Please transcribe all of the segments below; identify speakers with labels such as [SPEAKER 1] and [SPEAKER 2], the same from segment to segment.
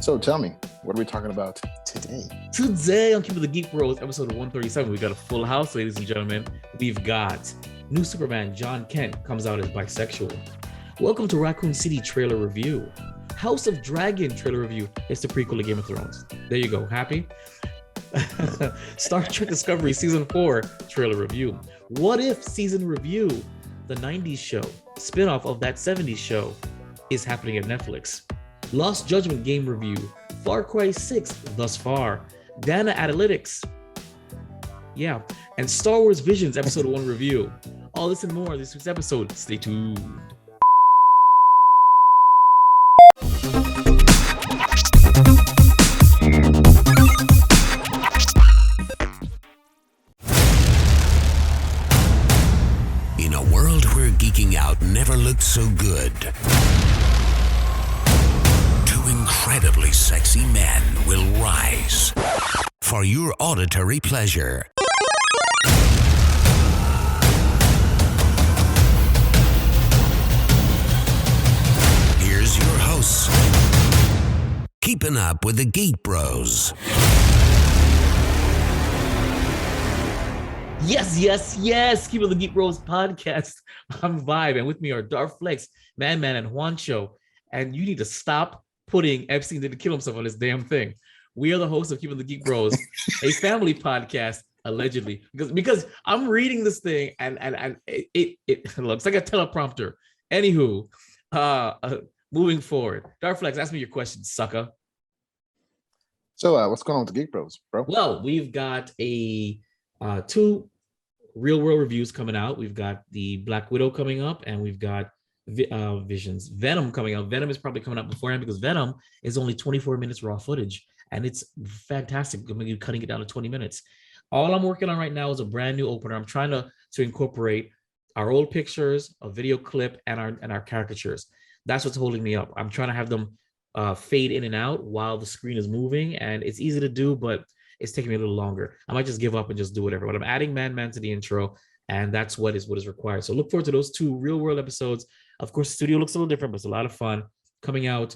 [SPEAKER 1] So tell me, what are we talking about today?
[SPEAKER 2] Today on Keepin the Geek Bros, episode 137, we got a full house, ladies and gentlemen. We've got new Superman, Jon Kent, comes out as bisexual. Welcome to Raccoon City trailer review. House of Dragon trailer review. It's the prequel to Game of Thrones. There you go. Happy? Star Trek Discovery Season 4 trailer review. What If Season Review, the 90s show, spin-off of that 70s show, is happening at Netflix. Lost Judgment game review. Farcry 6 thus far. Dana Analytics. Yeah. And Star Wars Visions episode 1 review. All this and more this week's episode. Stay tuned.
[SPEAKER 3] In a world where geeking out never looked so good, two incredibly sexy men will rise for your auditory pleasure. Here's your hosts, keeping up with the Geek Bros.
[SPEAKER 2] Yes. Keep the Geek Bros podcast. I'm Vibe, and with me are Darth Flex, Man, and Juancho. And you need to stop putting Epstein didn't kill himself on this damn thing. We are the hosts of Keeping the Geek Bros, a family podcast, allegedly. Because I'm reading this thing and it looks like a teleprompter. Anywho, moving forward. Darth Flex, ask me your question, sucker.
[SPEAKER 1] So what's going on with the Geek Bros, bro?
[SPEAKER 2] Well, we've got two real world reviews coming out. We've got the Black Widow coming up, and we've got Visions. Venom coming out. Venom is probably coming out beforehand because Venom is only 24 minutes raw footage, and it's fantastic. I'm going to be cutting it down to 20 minutes. All I'm working on right now is a brand new opener. I'm trying to incorporate our old pictures, a video clip, and our caricatures. That's what's holding me up. I'm trying to have them fade in and out while the screen is moving, and it's easy to do, but it's taking me a little longer. I might just give up and just do whatever. But I'm adding Man to the intro, and that's what is required. So look forward to those two real world episodes. Of course, the studio looks a little different, but it's a lot of fun coming out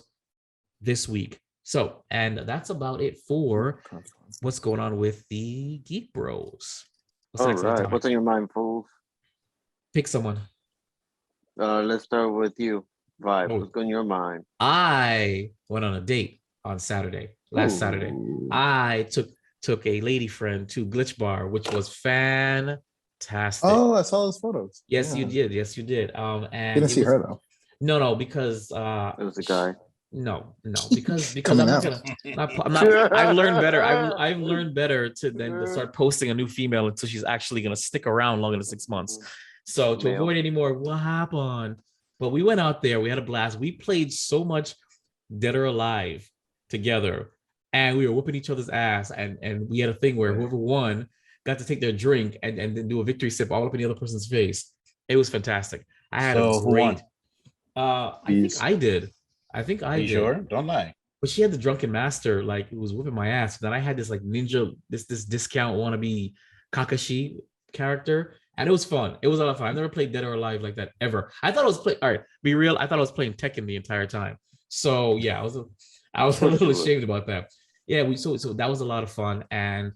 [SPEAKER 2] this week. So, and that's about it for what's going on with the Geek Bros.
[SPEAKER 4] All right, what's on your mind, fools?
[SPEAKER 2] Pick someone.
[SPEAKER 4] Let's start with you, Vibe. What's on your mind?
[SPEAKER 2] I went on a date on last Saturday. I took a lady friend to Glitch Bar, which was fantastic.
[SPEAKER 1] Oh, I saw those photos.
[SPEAKER 2] Yes, you did. And
[SPEAKER 1] didn't see her though.
[SPEAKER 2] No, because
[SPEAKER 4] it was a guy.
[SPEAKER 2] No, because I'm not. I've learned better. I've learned better to start posting a new female until she's actually gonna stick around longer than 6 months. So to avoid any more, what happened? But we went out there. We had a blast. We played so much Dead or Alive together, and we were whooping each other's ass. And we had a thing where whoever won got to take their drink and then do a victory sip all up in the other person's face. It was fantastic. I had a great. I think I did. Are you
[SPEAKER 5] sure? Don't lie.
[SPEAKER 2] But she had the drunken master, like, it was whooping my ass. Then I had this like ninja, this discount wannabe Kakashi character, and it was fun. It was a lot of fun. I've never played Dead or Alive like that ever. I thought I was playing. All right, be real. I thought I was playing Tekken the entire time. So yeah, I was a little ashamed about that. Yeah, so that was a lot of fun, and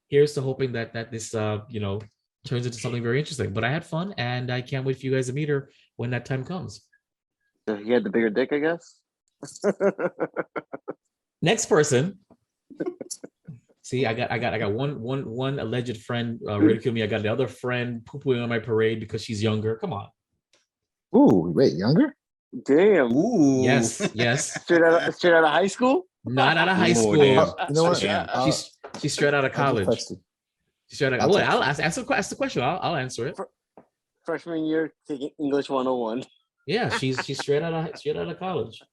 [SPEAKER 2] here's to hoping that this turns into something very interesting. But I had fun, and I can't wait for you guys to meet her when that time comes.
[SPEAKER 4] So he had the bigger dick, I guess.
[SPEAKER 2] Next person. See, I got one alleged friend ridicule me. I got the other friend poo-pooing on my parade because she's younger. Come on.
[SPEAKER 1] Ooh, wait, younger?
[SPEAKER 4] Damn.
[SPEAKER 2] Ooh. Yes.
[SPEAKER 4] Straight out of high school?
[SPEAKER 2] Not out of high school.
[SPEAKER 1] You know what?
[SPEAKER 2] She's straight out of college. She's straight out. Well, I'll ask the question. I'll answer it.
[SPEAKER 4] Freshman year, taking English 101.
[SPEAKER 2] Yeah, she's straight out of college.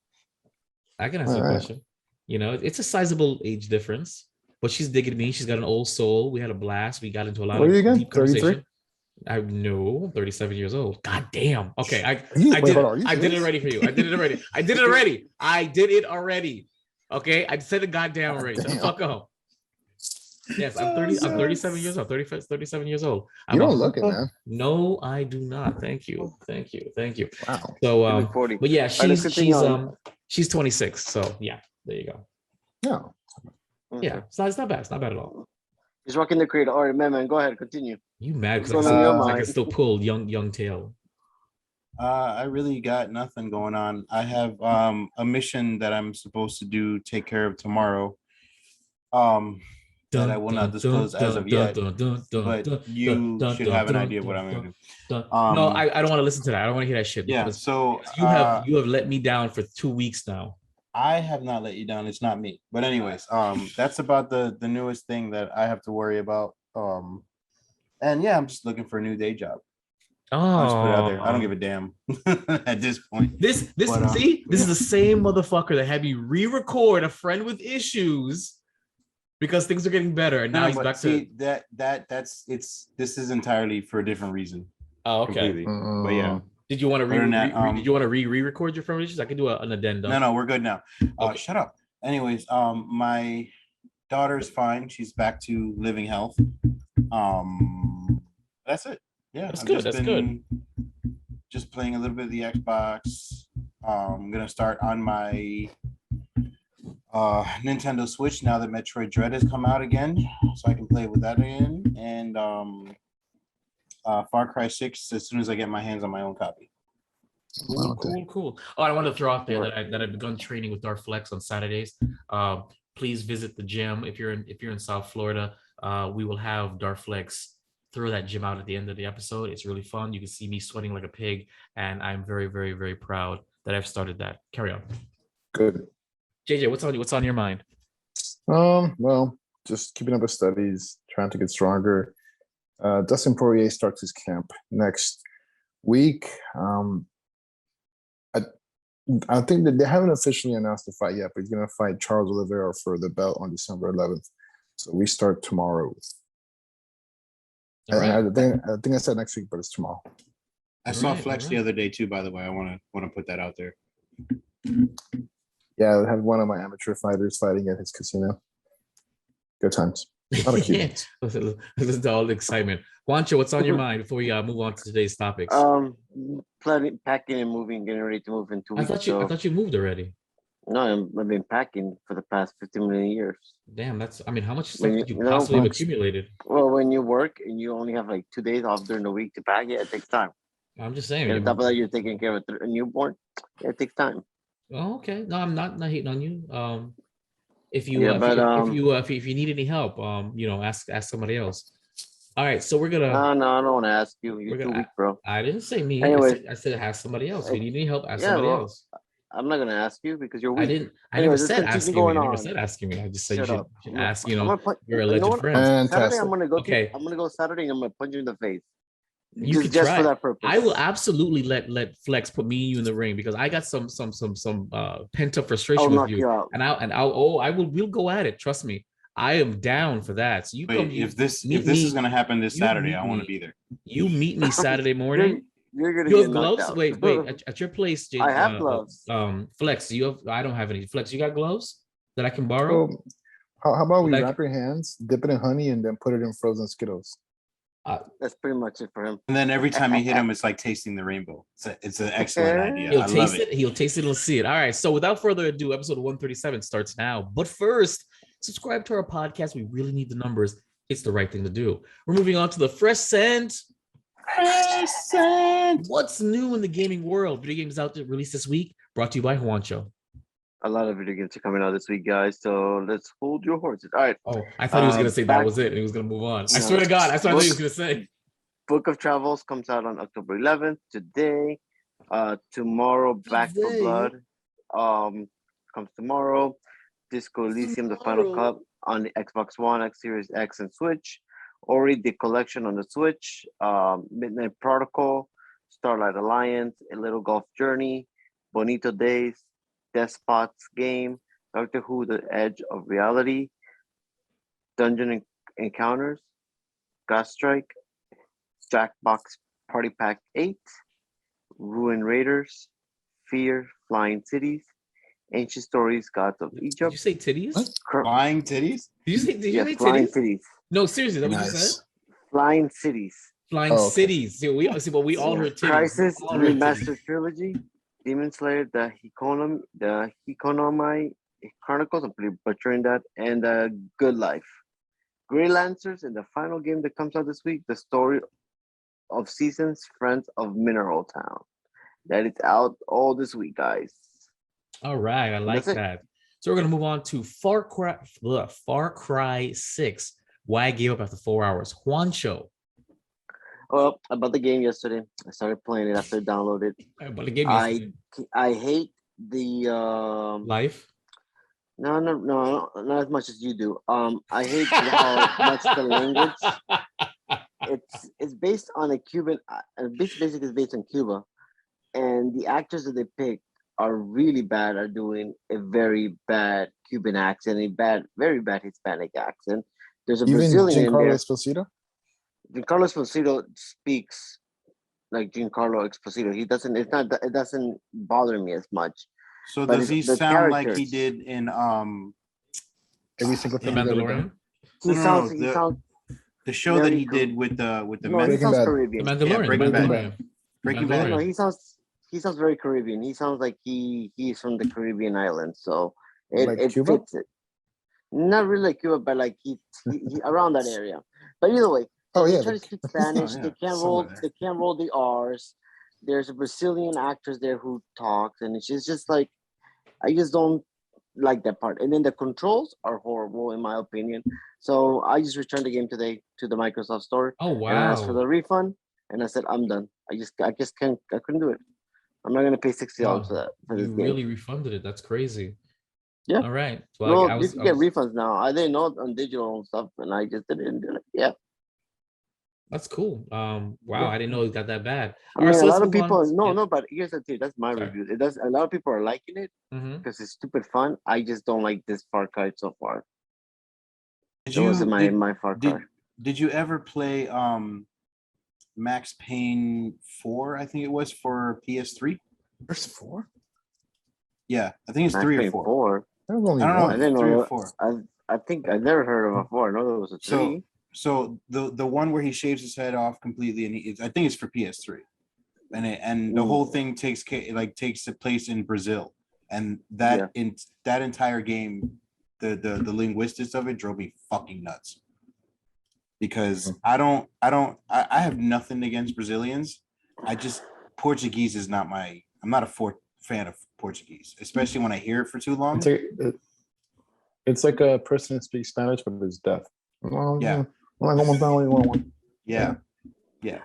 [SPEAKER 2] I can answer the question. It's a sizable age difference, but she's digging me. She's got an old soul. We had a blast. We got into a lot of deep conversation. I know, I'm 37 years old. God damn. Okay, I did it already for you. I did it already. Okay, I said it goddamn already. Shut the fuck up. Yes, I'm 37 years old. 37 years old.
[SPEAKER 1] You don't look it, man.
[SPEAKER 2] No, I do not. Thank you.
[SPEAKER 1] Wow.
[SPEAKER 2] So, but yeah, she's 26. So yeah, there you go.
[SPEAKER 1] No.
[SPEAKER 2] Yeah, it's not bad. It's not bad at all.
[SPEAKER 4] He's rocking the creator. All right, man, go ahead, continue.
[SPEAKER 2] You mad
[SPEAKER 4] What's
[SPEAKER 2] because
[SPEAKER 4] going on in your
[SPEAKER 2] I can
[SPEAKER 4] mind?
[SPEAKER 2] still pull young tail.
[SPEAKER 5] I really got nothing going on. I have a mission that I'm supposed to do, take care of tomorrow. That I will not disclose as of yet. But you should have an idea of what I'm gonna do.
[SPEAKER 2] No, I don't want to listen to that. I don't want to hear that shit.
[SPEAKER 5] Yeah. So
[SPEAKER 2] you have let me down for 2 weeks now.
[SPEAKER 5] I have not let you down. It's not me. But anyways, that's about the newest thing that I have to worry about. And yeah, I'm just looking for a new day job. I'll just put it out there. I don't give a damn at this point.
[SPEAKER 2] This is the same motherfucker that had me re-record A Friend with Issues because things are getting better, and now he's back to this is entirely for a different reason. Oh, okay.
[SPEAKER 5] But yeah.
[SPEAKER 2] Did you want to re-record your Friend with Issues? I can do an addendum.
[SPEAKER 5] No, we're good now.
[SPEAKER 2] Okay.
[SPEAKER 5] Shut up. Anyways, my daughter's fine. She's back to living health. That's it. Yeah,
[SPEAKER 2] that's good. That's good.
[SPEAKER 5] Just playing a little bit of the Xbox. I'm gonna start on my Nintendo Switch now that Metroid Dread has come out again, so I can play with that again. And Far Cry 6 as soon as I get my hands on my own copy.
[SPEAKER 2] Cool. Oh, I want to throw out there that I've begun training with Dark Flex on Saturdays. Please visit the gym if you're in South Florida. We will have Dark Flex throw that gym out at the end of the episode. It's really fun. You can see me sweating like a pig, and I'm very, very, very proud that I've started that. Carry on.
[SPEAKER 1] Good.
[SPEAKER 2] JJ, what's on your mind?
[SPEAKER 1] Well, just keeping up with studies, trying to get stronger. Dustin Poirier starts his camp next week. I think that they haven't officially announced the fight yet, but he's gonna fight Charles Oliveira for the belt on December 11th. So we start tomorrow.
[SPEAKER 2] Right.
[SPEAKER 1] I think I said next week, but it's tomorrow.
[SPEAKER 5] I saw Flex the other day too, by the way. I want to put that out there.
[SPEAKER 1] Yeah, I had one of my amateur fighters fighting at his casino. Good times.
[SPEAKER 2] Listen to all the excitement. Juancho, what's on your mind before we move on to today's topics?
[SPEAKER 4] Planning, packing and moving, getting ready to move in 2 weeks.
[SPEAKER 2] I thought you moved already.
[SPEAKER 4] No, I've been packing for the past 15 million years.
[SPEAKER 2] Damn, how much stuff did you possibly have accumulated?
[SPEAKER 4] Well, when you work and you only have like 2 days off during the week to pack, yeah, it takes time.
[SPEAKER 2] I'm just saying.
[SPEAKER 4] And on top of that, you're taking care of a newborn. Yeah, it takes time.
[SPEAKER 2] Oh, okay. No, I'm not hating on you. If you need any help, ask somebody else. All right, so we're gonna.
[SPEAKER 4] No, I don't want to ask you. You're too weak, bro.
[SPEAKER 2] I didn't say me.
[SPEAKER 4] Anyways,
[SPEAKER 2] I said ask somebody else. If you need any help, ask somebody else.
[SPEAKER 4] I'm not gonna ask you because you're weak.
[SPEAKER 2] I never said asking me. I never said asking me. I just said you should ask. You're alleged friends.
[SPEAKER 4] Saturday, I'm gonna go. Okay. I'm gonna go Saturday and I'm gonna punch you in the face.
[SPEAKER 2] You could just try. For that purpose. I will absolutely let Flex put me and you in the ring because I got some pent up frustration with you. We'll go at it. Trust me. I am down for that. So
[SPEAKER 5] if this is gonna happen this Saturday, I want to be there.
[SPEAKER 2] You meet me Saturday morning.
[SPEAKER 4] You're gonna
[SPEAKER 2] you have gloves? Wait. At your place, Jake,
[SPEAKER 4] I have gloves.
[SPEAKER 2] Flex, I don't have any. Flex, you got gloves that I can borrow?
[SPEAKER 1] How about we wrap your hands, dip it in honey, and then put it in frozen Skittles?
[SPEAKER 4] That's pretty much it for him.
[SPEAKER 5] And then every time you hit him, it's like tasting the rainbow. It's an excellent idea.
[SPEAKER 2] He'll taste it. He'll taste it. He'll see it. All right. So without further ado, episode 137 starts now. But first, subscribe to our podcast. We really need the numbers. It's the right thing to do. We're moving on to the fresh scent. What's new in the gaming world? Video games out there released this week. Brought to you by Juancho.
[SPEAKER 4] A lot of video games are coming out this week, guys. So let's hold your horses. All right.
[SPEAKER 2] Oh, I thought he was gonna say that was it, and he was gonna move on. I swear to God, that's what I thought he was gonna say.
[SPEAKER 4] Book of Travels comes out on October 11th. Today, tomorrow, Back for Blood, comes tomorrow. Disco Elysium, the Final Cut on the Xbox One, X Series X, and Switch. Ori, the collection on the Switch. Midnight Protocol, Starlight Alliance, A Little Golf Journey, Bonito Days, Despot's Game, Doctor Who, The Edge of Reality, Dungeon Encounters, Ghost Strike, Jackbox Party Pack 8, Ruin Raiders, Fear, Flying Cities, Ancient Stories, Gods of Egypt.
[SPEAKER 2] Did you say titties?
[SPEAKER 5] Flying titties?
[SPEAKER 2] Did you say
[SPEAKER 4] Flying
[SPEAKER 2] titties?
[SPEAKER 4] Cities?
[SPEAKER 2] No, seriously, that's what you said?
[SPEAKER 4] Flying Cities.
[SPEAKER 2] Flying Cities. See, we all heard titties.
[SPEAKER 4] Crisis Remastered Trilogy, Demon Slayer, the Hikonomai Chronicles. I'm pretty butchering that. And Good Life. Grey Lancers in the final game that comes out this week. The story of Seasons, Friends of Mineral Town. That is out all this week, guys.
[SPEAKER 2] All right, I like that. So we're gonna move on to Far Cry 6. Why I gave up after 4 hours. Juancho.
[SPEAKER 4] Well, about the game yesterday. I started playing it after I downloaded.
[SPEAKER 2] About the game
[SPEAKER 4] yesterday. I hate the
[SPEAKER 2] life.
[SPEAKER 4] No, not as much as you do. I hate how much the language. It's based on a Cuban. Basically, it's based on Cuba, and the actors that they pick are really bad. Are doing a very bad Cuban accent, very bad Hispanic accent. There's a Brazilian in there.
[SPEAKER 1] Esposito?
[SPEAKER 4] Giancarlo Esposito speaks like Giancarlo Esposito. He doesn't. It doesn't bother me as much.
[SPEAKER 5] So does he sound like he did in
[SPEAKER 1] every single thing?
[SPEAKER 2] Mandalorian?
[SPEAKER 4] He sounds
[SPEAKER 5] the show that he did with the
[SPEAKER 4] he sounds Caribbean.
[SPEAKER 2] The Mandalorian.
[SPEAKER 5] Breaking Bad.
[SPEAKER 2] Breaking Bad.
[SPEAKER 4] No, he sounds very Caribbean. He sounds like he's from the Caribbean islands. So it
[SPEAKER 1] Cuba?
[SPEAKER 4] fits it. Not really like Cuba, but like he around that area. But either way, they try to speak Spanish. They can't roll the R's. There's a Brazilian actress there who talks, and it's just like I just don't like that part. And then the controls are horrible in my opinion. So I just returned the game today to the Microsoft Store.
[SPEAKER 2] Oh wow!
[SPEAKER 4] And I asked for the refund, and I said I'm done. I couldn't do it. I'm not gonna pay $60 for that. For this game.
[SPEAKER 2] Really refunded it? That's crazy.
[SPEAKER 4] Yeah.
[SPEAKER 2] All right.
[SPEAKER 4] Well, you can get refunds now. I didn't know on digital and stuff, and I just didn't do it. Yeah.
[SPEAKER 2] That's cool. Wow, yeah. I didn't know it got that bad.
[SPEAKER 4] I mean, a lot of people, but here's the thing. That's my review. It does. A lot of people are liking it because it's stupid fun. I just don't like this Far Cry so far. My Far Cry.
[SPEAKER 5] Did you ever play Max Payne 4? I think it was for PS3.
[SPEAKER 1] There's 4.
[SPEAKER 5] Yeah, I think it's Max 3 or 4.
[SPEAKER 1] I don't
[SPEAKER 5] know.
[SPEAKER 4] I didn't know
[SPEAKER 5] 3 or 4.
[SPEAKER 4] I think I never heard of a 4. I know there was a 3.
[SPEAKER 5] So the one where he shaves his head off completely, and I think it's for PS3, and the whole thing takes place in Brazil, and that entire game, the linguistics of it drove me fucking nuts, because I have nothing against Brazilians. Portuguese is not I'm not a fan of Portuguese, especially when I hear it for too long.
[SPEAKER 1] It's like a person who speaks Spanish but is deaf.
[SPEAKER 5] Yeah,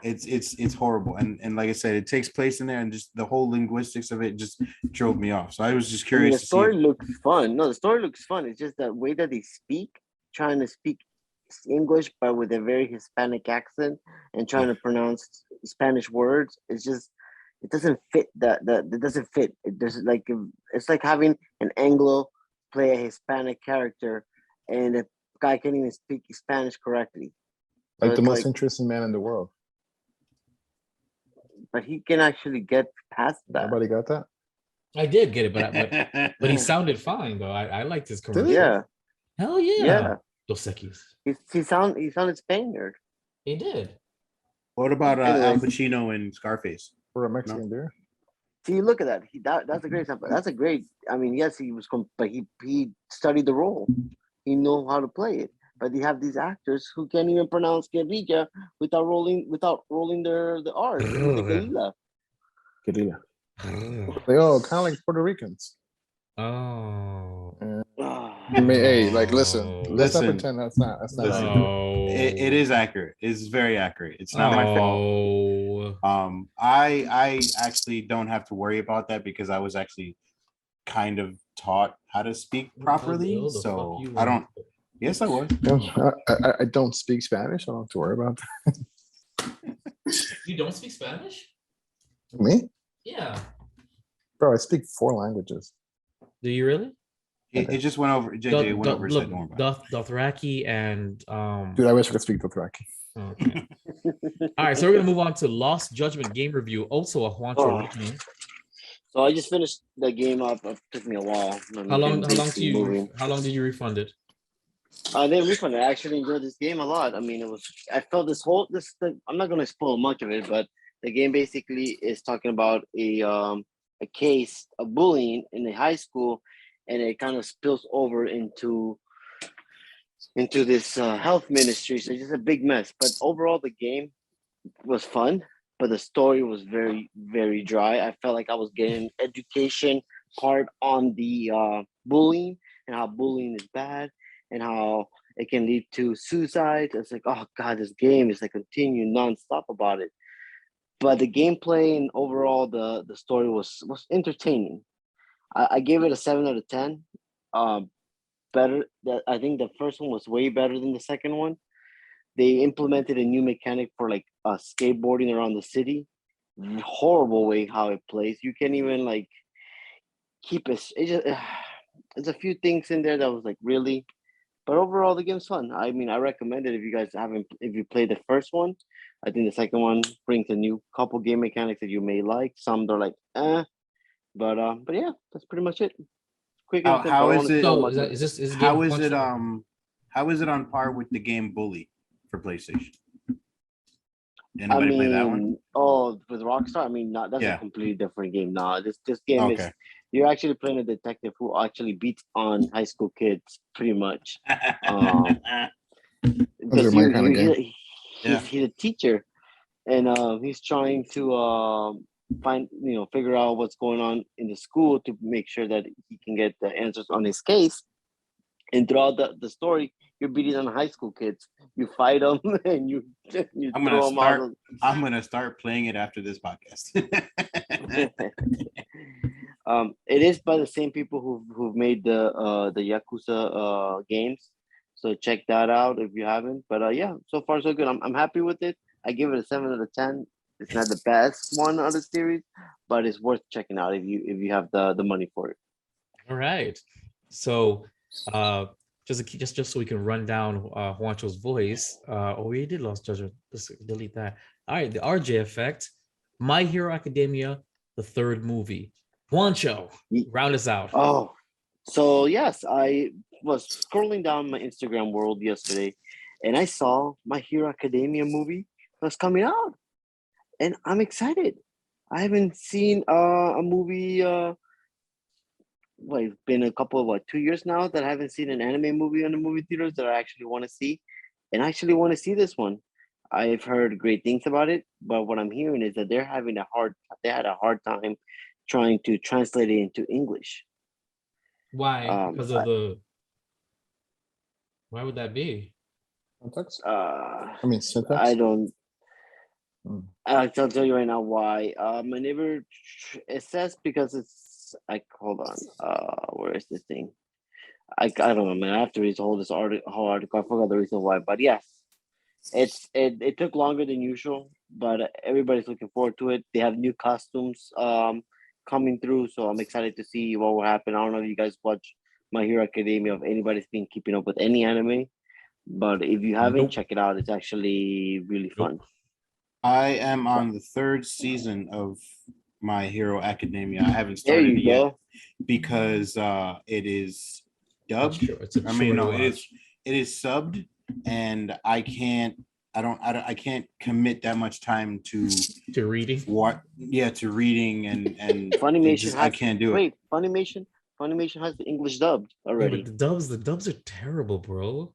[SPEAKER 5] it's horrible, and like I said, it takes place in there, and just the whole linguistics of it just drove me off. So I was just curious.
[SPEAKER 4] The story looks fun. No, the story looks fun. It's just the way that they speak, trying to speak English but with a very Hispanic accent and trying to pronounce Spanish words. It doesn't fit. It doesn't fit. It's like having an Anglo play a Hispanic character, and the guy can't even speak Spanish correctly.
[SPEAKER 1] Like the most interesting man in the world.
[SPEAKER 4] But he can actually get past that.
[SPEAKER 1] Nobody got that?
[SPEAKER 2] I did get it, but he sounded fine though. I liked his commercial.
[SPEAKER 4] Yeah.
[SPEAKER 2] Hell yeah.
[SPEAKER 4] Yeah.
[SPEAKER 2] Dos Equis.
[SPEAKER 4] He sounded Spaniard.
[SPEAKER 2] He did.
[SPEAKER 5] What about Al Pacino and Scarface?
[SPEAKER 1] For a Mexican beer?
[SPEAKER 4] See, look at that. That's a great example. That's a great. I mean, yes, he was, but he studied the role. He knew how to play it. But they have these actors who can't even pronounce Guerrilla without rolling the R's. Guerrilla.
[SPEAKER 1] They all kind of like Puerto Ricans.
[SPEAKER 2] Oh.
[SPEAKER 1] Hey, listen. Let's not pretend that's not.
[SPEAKER 5] It is accurate. It's very accurate. It's not my fault. I actually don't have to worry about that because I was actually kind of taught how to speak properly. So I don't. Yes, I was.
[SPEAKER 1] I don't speak Spanish. I don't have to worry about that.
[SPEAKER 2] You don't speak Spanish?
[SPEAKER 1] Me?
[SPEAKER 2] Yeah.
[SPEAKER 1] Bro, I speak 4 languages.
[SPEAKER 2] Do you really?
[SPEAKER 5] It just went over. JJ went over. Said
[SPEAKER 2] Dothraki and
[SPEAKER 1] Dude, I wish I could speak Dothraki.
[SPEAKER 2] Okay. All right, so we're gonna move on to Lost Judgment game review. Also a Juancho original.
[SPEAKER 4] So I just finished the game up. It took me a while.
[SPEAKER 2] How long did you refund it?
[SPEAKER 4] I didn't refund it. I actually enjoyed this game a lot. I mean, I felt this thing. I'm not gonna spoil much of it, but the game basically is talking about a case of bullying in a high school, and it kind of spills over into this health ministry. So it's just a big mess. But overall, the game was fun, but the story was very, very dry. I felt like I was getting education part on the bullying and how bullying is bad and how it can lead to suicide. It's like, oh God, this game is like continue nonstop about it. But the gameplay and overall the story was entertaining. I gave it a 7 out of 10. Better. I think the first one was way better than the second one. They implemented a new mechanic for like skateboarding around the city. Horrible way how it plays. You can't even like keep it. There's a few things in there that was like really, but overall the game's fun. I mean, I recommend it if you guys haven't. If you played the first one, I think the second one brings a new couple game mechanics that you may like. Some they're like, but yeah, that's pretty much it. Quick.
[SPEAKER 5] How is it?
[SPEAKER 2] So is this
[SPEAKER 5] how is it? How is it on par with the game Bully for PlayStation? Anybody play that one?
[SPEAKER 4] Oh, with Rockstar, I mean, that's a completely different game. Nah, this game is you're actually playing a detective who actually beats on high school kids, pretty much. Because he's a teacher, and he's trying to figure out what's going on in the school to make sure that he can get the answers on his case. And throughout the story, you're beating on high school kids. You fight them and you throw them out.
[SPEAKER 5] I'm gonna start playing it after this podcast.
[SPEAKER 4] It is by the same people who've made the Yakuza games, so check that out if you haven't. But yeah, so far so good. I'm happy with it. I give it a 7 out of 10. It's not the best one of the series, but it's worth checking out if you have the money for it.
[SPEAKER 2] All right. So just so we can run down Juancho's voice. We did Lost Judgment. Let's delete that. All right, the RJ Effect, My Hero Academia, the third movie. Juancho, round us out.
[SPEAKER 4] Oh, so yes, I was scrolling down my Instagram world yesterday, and I saw My Hero Academia movie that's coming out, and I'm excited. I haven't seen a movie. It's been a couple of 2 years now that I haven't seen an anime movie in the movie theaters that I actually want to see, and I actually want to see this one. I've heard great things about it, but what I'm hearing is that they had a hard time trying to translate it into English.
[SPEAKER 2] Why? Because of why would that be?
[SPEAKER 1] Syntax? Syntax?
[SPEAKER 4] I don't. I'll tell you right now why. My neighbor, it says because it's hold on. Where is this thing? I don't know, man. I have to read the whole article. I forgot the reason why, but yes, it took longer than usual, but everybody's looking forward to it. They have new costumes coming through, so I'm excited to see what will happen. I don't know if you guys watch My Hero Academia, if anybody's been keeping up with any anime, but if you haven't, check it out. It's actually really fun.
[SPEAKER 5] I am on the third season of My Hero Academia. I haven't started it yet because it is dubbed. It is subbed, and I can't commit that much time to
[SPEAKER 2] reading.
[SPEAKER 5] To reading and
[SPEAKER 4] Funimation.
[SPEAKER 5] I can't do it.
[SPEAKER 4] Funimation has the English dubbed already.
[SPEAKER 2] Yeah, but the dubs are terrible, bro.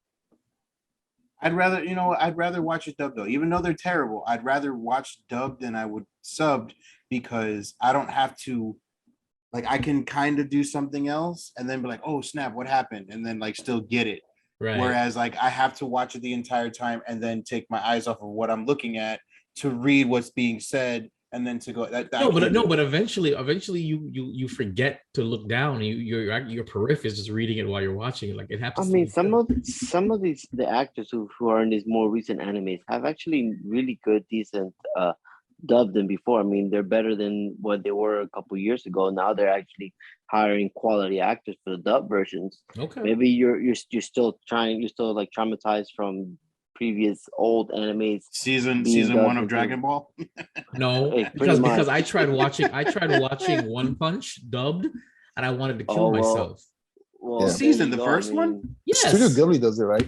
[SPEAKER 5] I'd rather watch it dubbed though. Even though they're terrible, I'd rather watch dubbed than I would subbed because I don't have to, I can kind of do something else and then be like, oh snap, what happened? And then still get it. Right. Whereas I have to watch it the entire time and then take my eyes off of what I'm looking at to read what's being said and then to go. But
[SPEAKER 2] eventually you forget to look down. Your periphery is just reading it while you're watching it. It happens.
[SPEAKER 4] I mean, some of the actors who are in these more recent animes have actually really good, decent dubbed than before. I mean, they're better than what they were a couple years ago. Now they're actually hiring quality actors for the dub versions. Okay. Maybe you're still traumatized from previous old animes.
[SPEAKER 5] Season 1 of Dragon Ball.
[SPEAKER 2] No, because I tried watching One Punch dubbed, and I wanted to kill myself.
[SPEAKER 5] Well, the first one.
[SPEAKER 2] Yes.
[SPEAKER 1] Studio Ghibli does it right.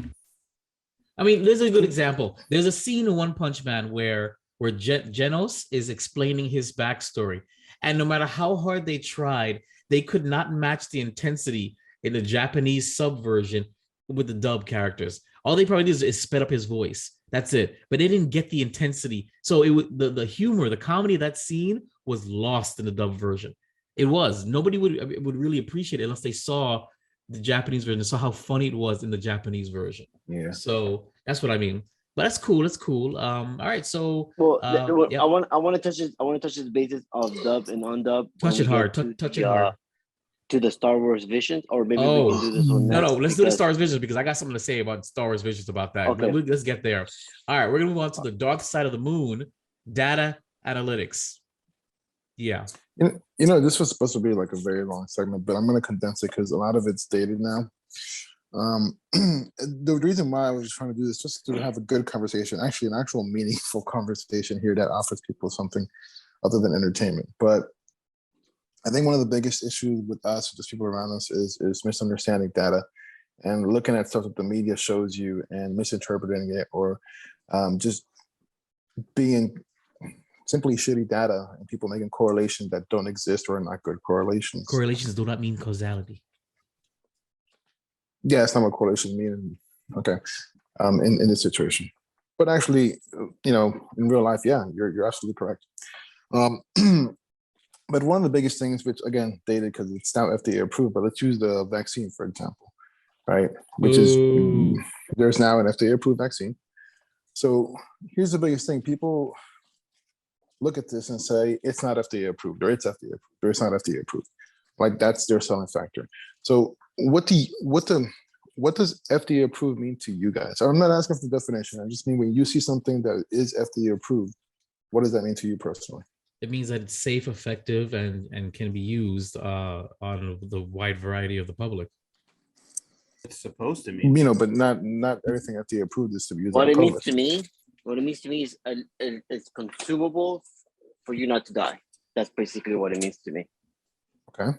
[SPEAKER 2] I mean, there's a good example. There's a scene in One Punch Man where Genos is explaining his backstory, and no matter how hard they tried, they could not match the intensity in the Japanese subversion with the dub characters. All they probably did is sped up his voice. That's it. But they didn't get the intensity. So it was the humor, the comedy of that scene was lost in the dub version. It was. Nobody would really appreciate it unless they saw the Japanese version, saw how funny it was in the Japanese version.
[SPEAKER 1] Yeah.
[SPEAKER 2] So that's what I mean. But that's cool. It's cool. All right. So
[SPEAKER 4] I want to touch this. I want to touch this basis of dub and undub.
[SPEAKER 2] Touch it hard. Touch it hard.
[SPEAKER 4] To the Star Wars Visions, or maybe we can do this one
[SPEAKER 2] next. No, let's do the Star Wars Visions because I got something to say about Star Wars Visions about that.
[SPEAKER 4] Okay.
[SPEAKER 2] Let's get there. All right, we're gonna move on to the dark side of the moon, data analytics. Yeah.
[SPEAKER 1] This was supposed to be like a very long segment, but I'm gonna condense it because a lot of it's dated now. The reason why I was trying to do this just to have a good conversation, actually an actual meaningful conversation here that offers people something other than entertainment. But I think one of the biggest issues with us, just people around us, is misunderstanding data and looking at stuff that the media shows you and misinterpreting it, or just being simply shitty data and people making correlations that don't exist or are not good correlations.
[SPEAKER 2] Correlations do not mean causality.
[SPEAKER 1] Yeah, it's not what correlations mean. Okay, in this situation, but actually, in real life, yeah, you're absolutely correct. But one of the biggest things, which again dated because it's now FDA approved, but let's use the vaccine for example, right? Which is there's now an FDA approved vaccine. So here's the biggest thing: people look at this and say it's not FDA approved, or it's FDA approved, or it's not FDA approved. Like that's their selling factor. So what does FDA approved mean to you guys? I'm not asking for the definition. I just mean when you see something that is FDA approved, what does that mean to you personally?
[SPEAKER 2] It means that it's safe, effective, and can be used on the wide variety of the public.
[SPEAKER 5] It's supposed to mean,
[SPEAKER 1] but not everything FDA approved is to be used.
[SPEAKER 4] What it means to me is it's consumable for you not to die. That's basically what it means to me.
[SPEAKER 1] Okay.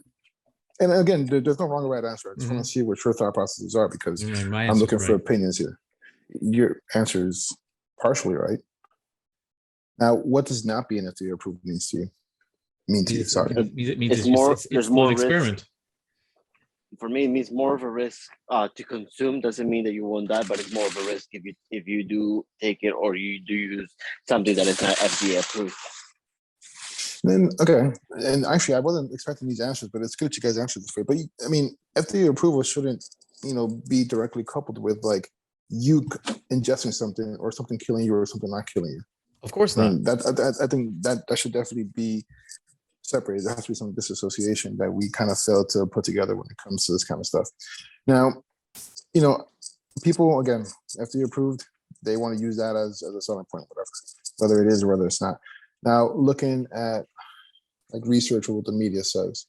[SPEAKER 1] And again, there's no wrong or right answer. I just want to see what your thought processes are because I'm looking for opinions here. Your answer is partially right. Now, what does not being FDA approved means to you? Mean to you? Sorry,
[SPEAKER 2] it means it's more an experiment.
[SPEAKER 4] For me, it means more of a risk to consume. Doesn't mean that you won't die, but it's more of a risk if you do take it or you do use something that is not FDA approved.
[SPEAKER 1] Then okay, and actually, I wasn't expecting these answers, but it's good you guys answered this way. But I mean, FDA approval shouldn't, be directly coupled with like you ingesting something or something killing you or something not killing you.
[SPEAKER 2] Of course not.
[SPEAKER 1] I think that should definitely be separated. There has to be some disassociation that we kind of fail to put together when it comes to this kind of stuff. Now, people, again, FDA approved, they want to use that as a selling point, whether it is or whether it's not. Now, looking at like research or what the media says,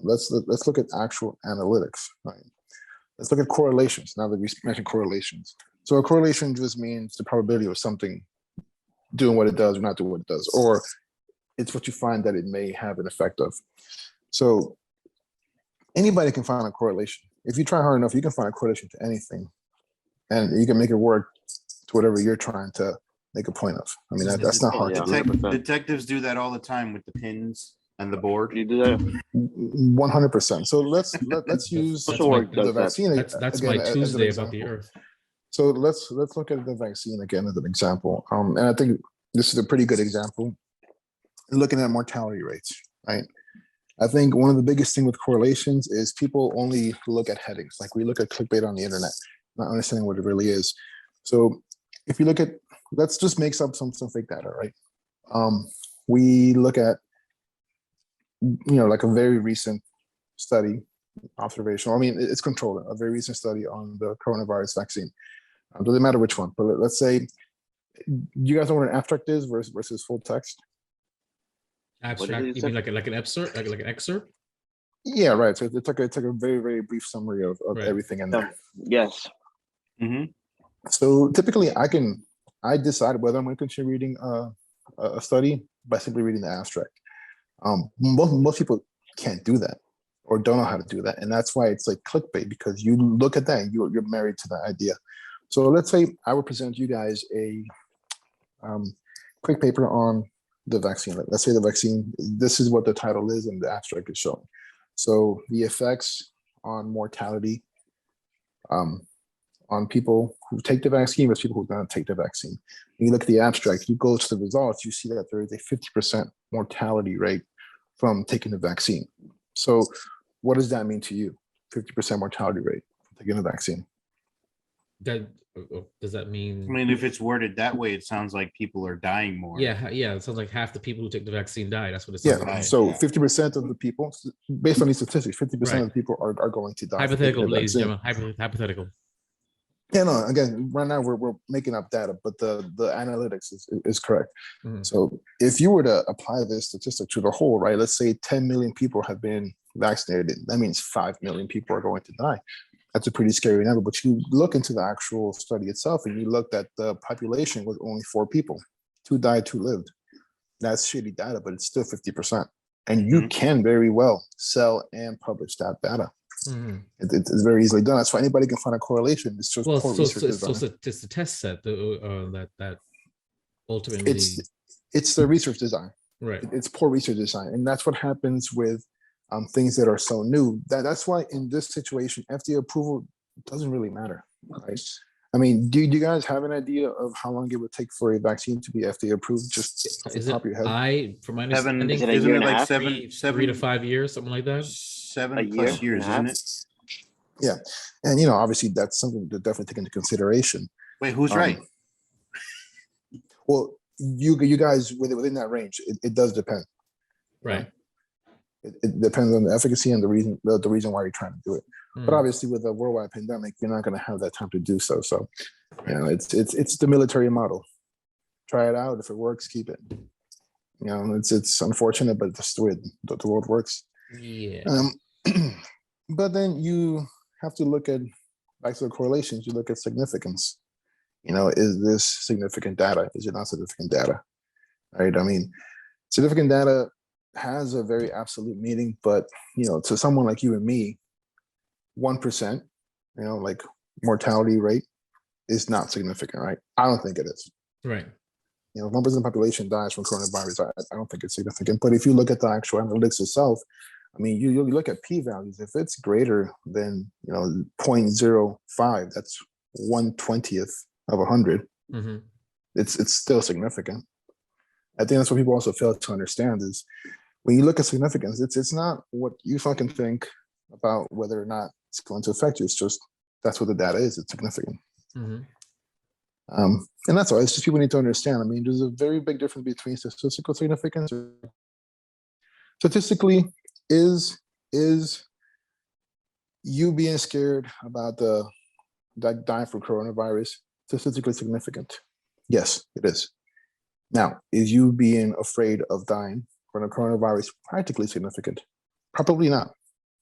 [SPEAKER 1] let's look at actual analytics, right? Let's look at correlations. Now that we mentioned correlations. So a correlation just means the probability of something doing what it does or not doing what it does, or it's what you find that it may have an effect of. So anybody can find a correlation. If you try hard enough, you can find a correlation to anything, and you can make it work to whatever you're trying to make a point of. I mean, that's not hard to do.
[SPEAKER 5] Detectives do that all the time with the pins and the board.
[SPEAKER 4] You do that
[SPEAKER 1] 100%. So let's use the vaccine.
[SPEAKER 2] That's again, my Tuesday about the Earth.
[SPEAKER 1] So let's look at the vaccine again as an example. And I think this is a pretty good example. Looking at mortality rates, right? I think one of the biggest thing with correlations is people only look at headings. Like we look at clickbait on the internet, not understanding what it really is. So if you look at, let's just make up some fake data, right? We look at, like a very recent study, observational. I mean, it's controlled, a very recent study on the coronavirus vaccine. Doesn't matter which one, but let's say, you guys know what an abstract is versus full text?
[SPEAKER 2] Abstract, you mean like an excerpt, like an excerpt?
[SPEAKER 1] Yeah, right. So it's like a very, very brief summary of right. Everything in there.
[SPEAKER 4] Yes.
[SPEAKER 5] Mm-hmm.
[SPEAKER 1] So typically I decide whether I'm going to continue reading a study by simply reading the abstract. Most people can't do that or don't know how to do that. And that's why it's like clickbait, because you look at that and you're married to that idea. So let's say I would present you guys a quick paper on the vaccine. Let's say the vaccine, this is what the title is and the abstract is showing. So the effects on mortality on people who take the vaccine versus people who don't take the vaccine. When you look at the abstract, you go to the results, you see that there is a 50% mortality rate from taking the vaccine. So what does that mean to you? 50% mortality rate from taking the vaccine.
[SPEAKER 2] Does that mean?
[SPEAKER 5] I mean, if it's worded that way, it sounds like people are dying more.
[SPEAKER 2] Yeah. It sounds like half the people who take the vaccine die. That's what it sounds like.
[SPEAKER 1] So 50% of the people, based on these statistics, 50% of the people are going to die.
[SPEAKER 2] Hypothetical, ladies and gentlemen. Hypothetical.
[SPEAKER 1] Yeah, no, again, right now we're making up data, but the analytics is correct. Mm-hmm. So if you were to apply this statistic to the whole, right, let's say 10 million people have been vaccinated, that means 5 million people are going to die. That's a pretty scary number, but you look into the actual study itself and you looked at the population with only 4 people. 2 died, 2 lived. That's shitty data, but it's still 50%. And you can very well sell and publish that data. Mm-hmm. It's very easily done. That's why anybody can find a correlation. It's just poor research design.
[SPEAKER 2] So it's a test set that ultimately
[SPEAKER 1] it's the research design.
[SPEAKER 2] Right.
[SPEAKER 1] It's poor research design, and that's what happens with things that are so new. That's why in this situation, FDA approval doesn't really matter, right? I mean, do you guys have an idea of how long it would take for a vaccine to be FDA approved? Just off the top of your head.
[SPEAKER 2] From my understanding,
[SPEAKER 5] isn't it like 3
[SPEAKER 2] to 5 years, something like that?
[SPEAKER 5] 7+ years, isn't it?
[SPEAKER 1] Yeah, and obviously that's something to definitely take into consideration.
[SPEAKER 5] Wait, who's right?
[SPEAKER 1] Well, you guys within that range, it does depend.
[SPEAKER 2] Right.
[SPEAKER 1] It depends on the efficacy and the reason why you're trying to do it. But obviously, with a worldwide pandemic, you're not going to have that time to do so. So, it's the military model. Try it out. If it works, keep it. It's unfortunate, but that's the way the world works.
[SPEAKER 2] Yeah.
[SPEAKER 1] But then you have to look at back to the correlations. You look at significance. Is this significant data? Is it not significant data? Right. I mean, significant data has a very absolute meaning, but to someone like you and me, 1%, like mortality rate is not significant, right? I don't think it is.
[SPEAKER 2] Right.
[SPEAKER 1] 1% of the population dies from coronavirus. I don't think it's significant. But if you look at the actual analytics itself, I mean, you look at p-values. If it's greater than 0.05, that's 1/20th of 100.
[SPEAKER 2] Mm-hmm.
[SPEAKER 1] It's still significant. I think that's what people also fail to understand is when you look at significance, it's not what you fucking think about whether or not it's going to affect you. It's just that's what the data is. It's significant.
[SPEAKER 2] Mm-hmm.
[SPEAKER 1] And that's all. It's just people need to understand. I mean, there's a very big difference between statistical significance. Statistically, is you being scared about that dying from coronavirus statistically significant? Yes, it is. Now, is you being afraid of dying from the coronavirus practically significant? Probably not.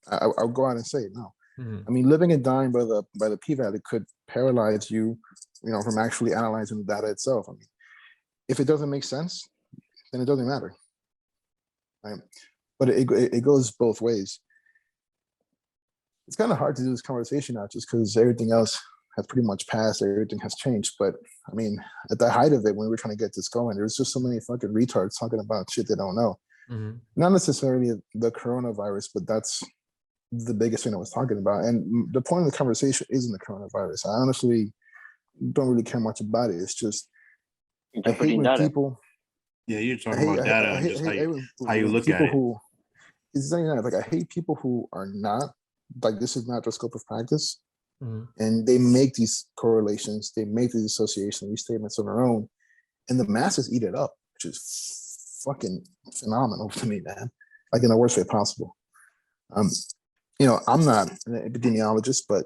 [SPEAKER 1] I'll go out and say no. Mm-hmm. I mean, living and dying by the p-value could paralyze you, from actually analyzing the data itself. I mean, if it doesn't make sense, then it doesn't matter, right? But it goes both ways. It's kind of hard to do this conversation now, just because everything else has pretty much passed. Everything has changed. But I mean, at the height of it, when we were trying to get this going, there's just so many fucking retards talking about shit they don't know. Mm-hmm. Not necessarily the coronavirus, but that's the biggest thing I was talking about. And the point of the conversation isn't the coronavirus. I honestly don't really care much about it. It's just I hate when people.
[SPEAKER 5] Yeah, you're talking about data and just how you look at it.
[SPEAKER 1] It's not like I hate people who are not like this is not their scope of practice, and they make these correlations, they make these associations, these statements on their own, and the masses eat it up, which is fucking phenomenal to me, man. Like in the worst way possible. I'm not an epidemiologist, but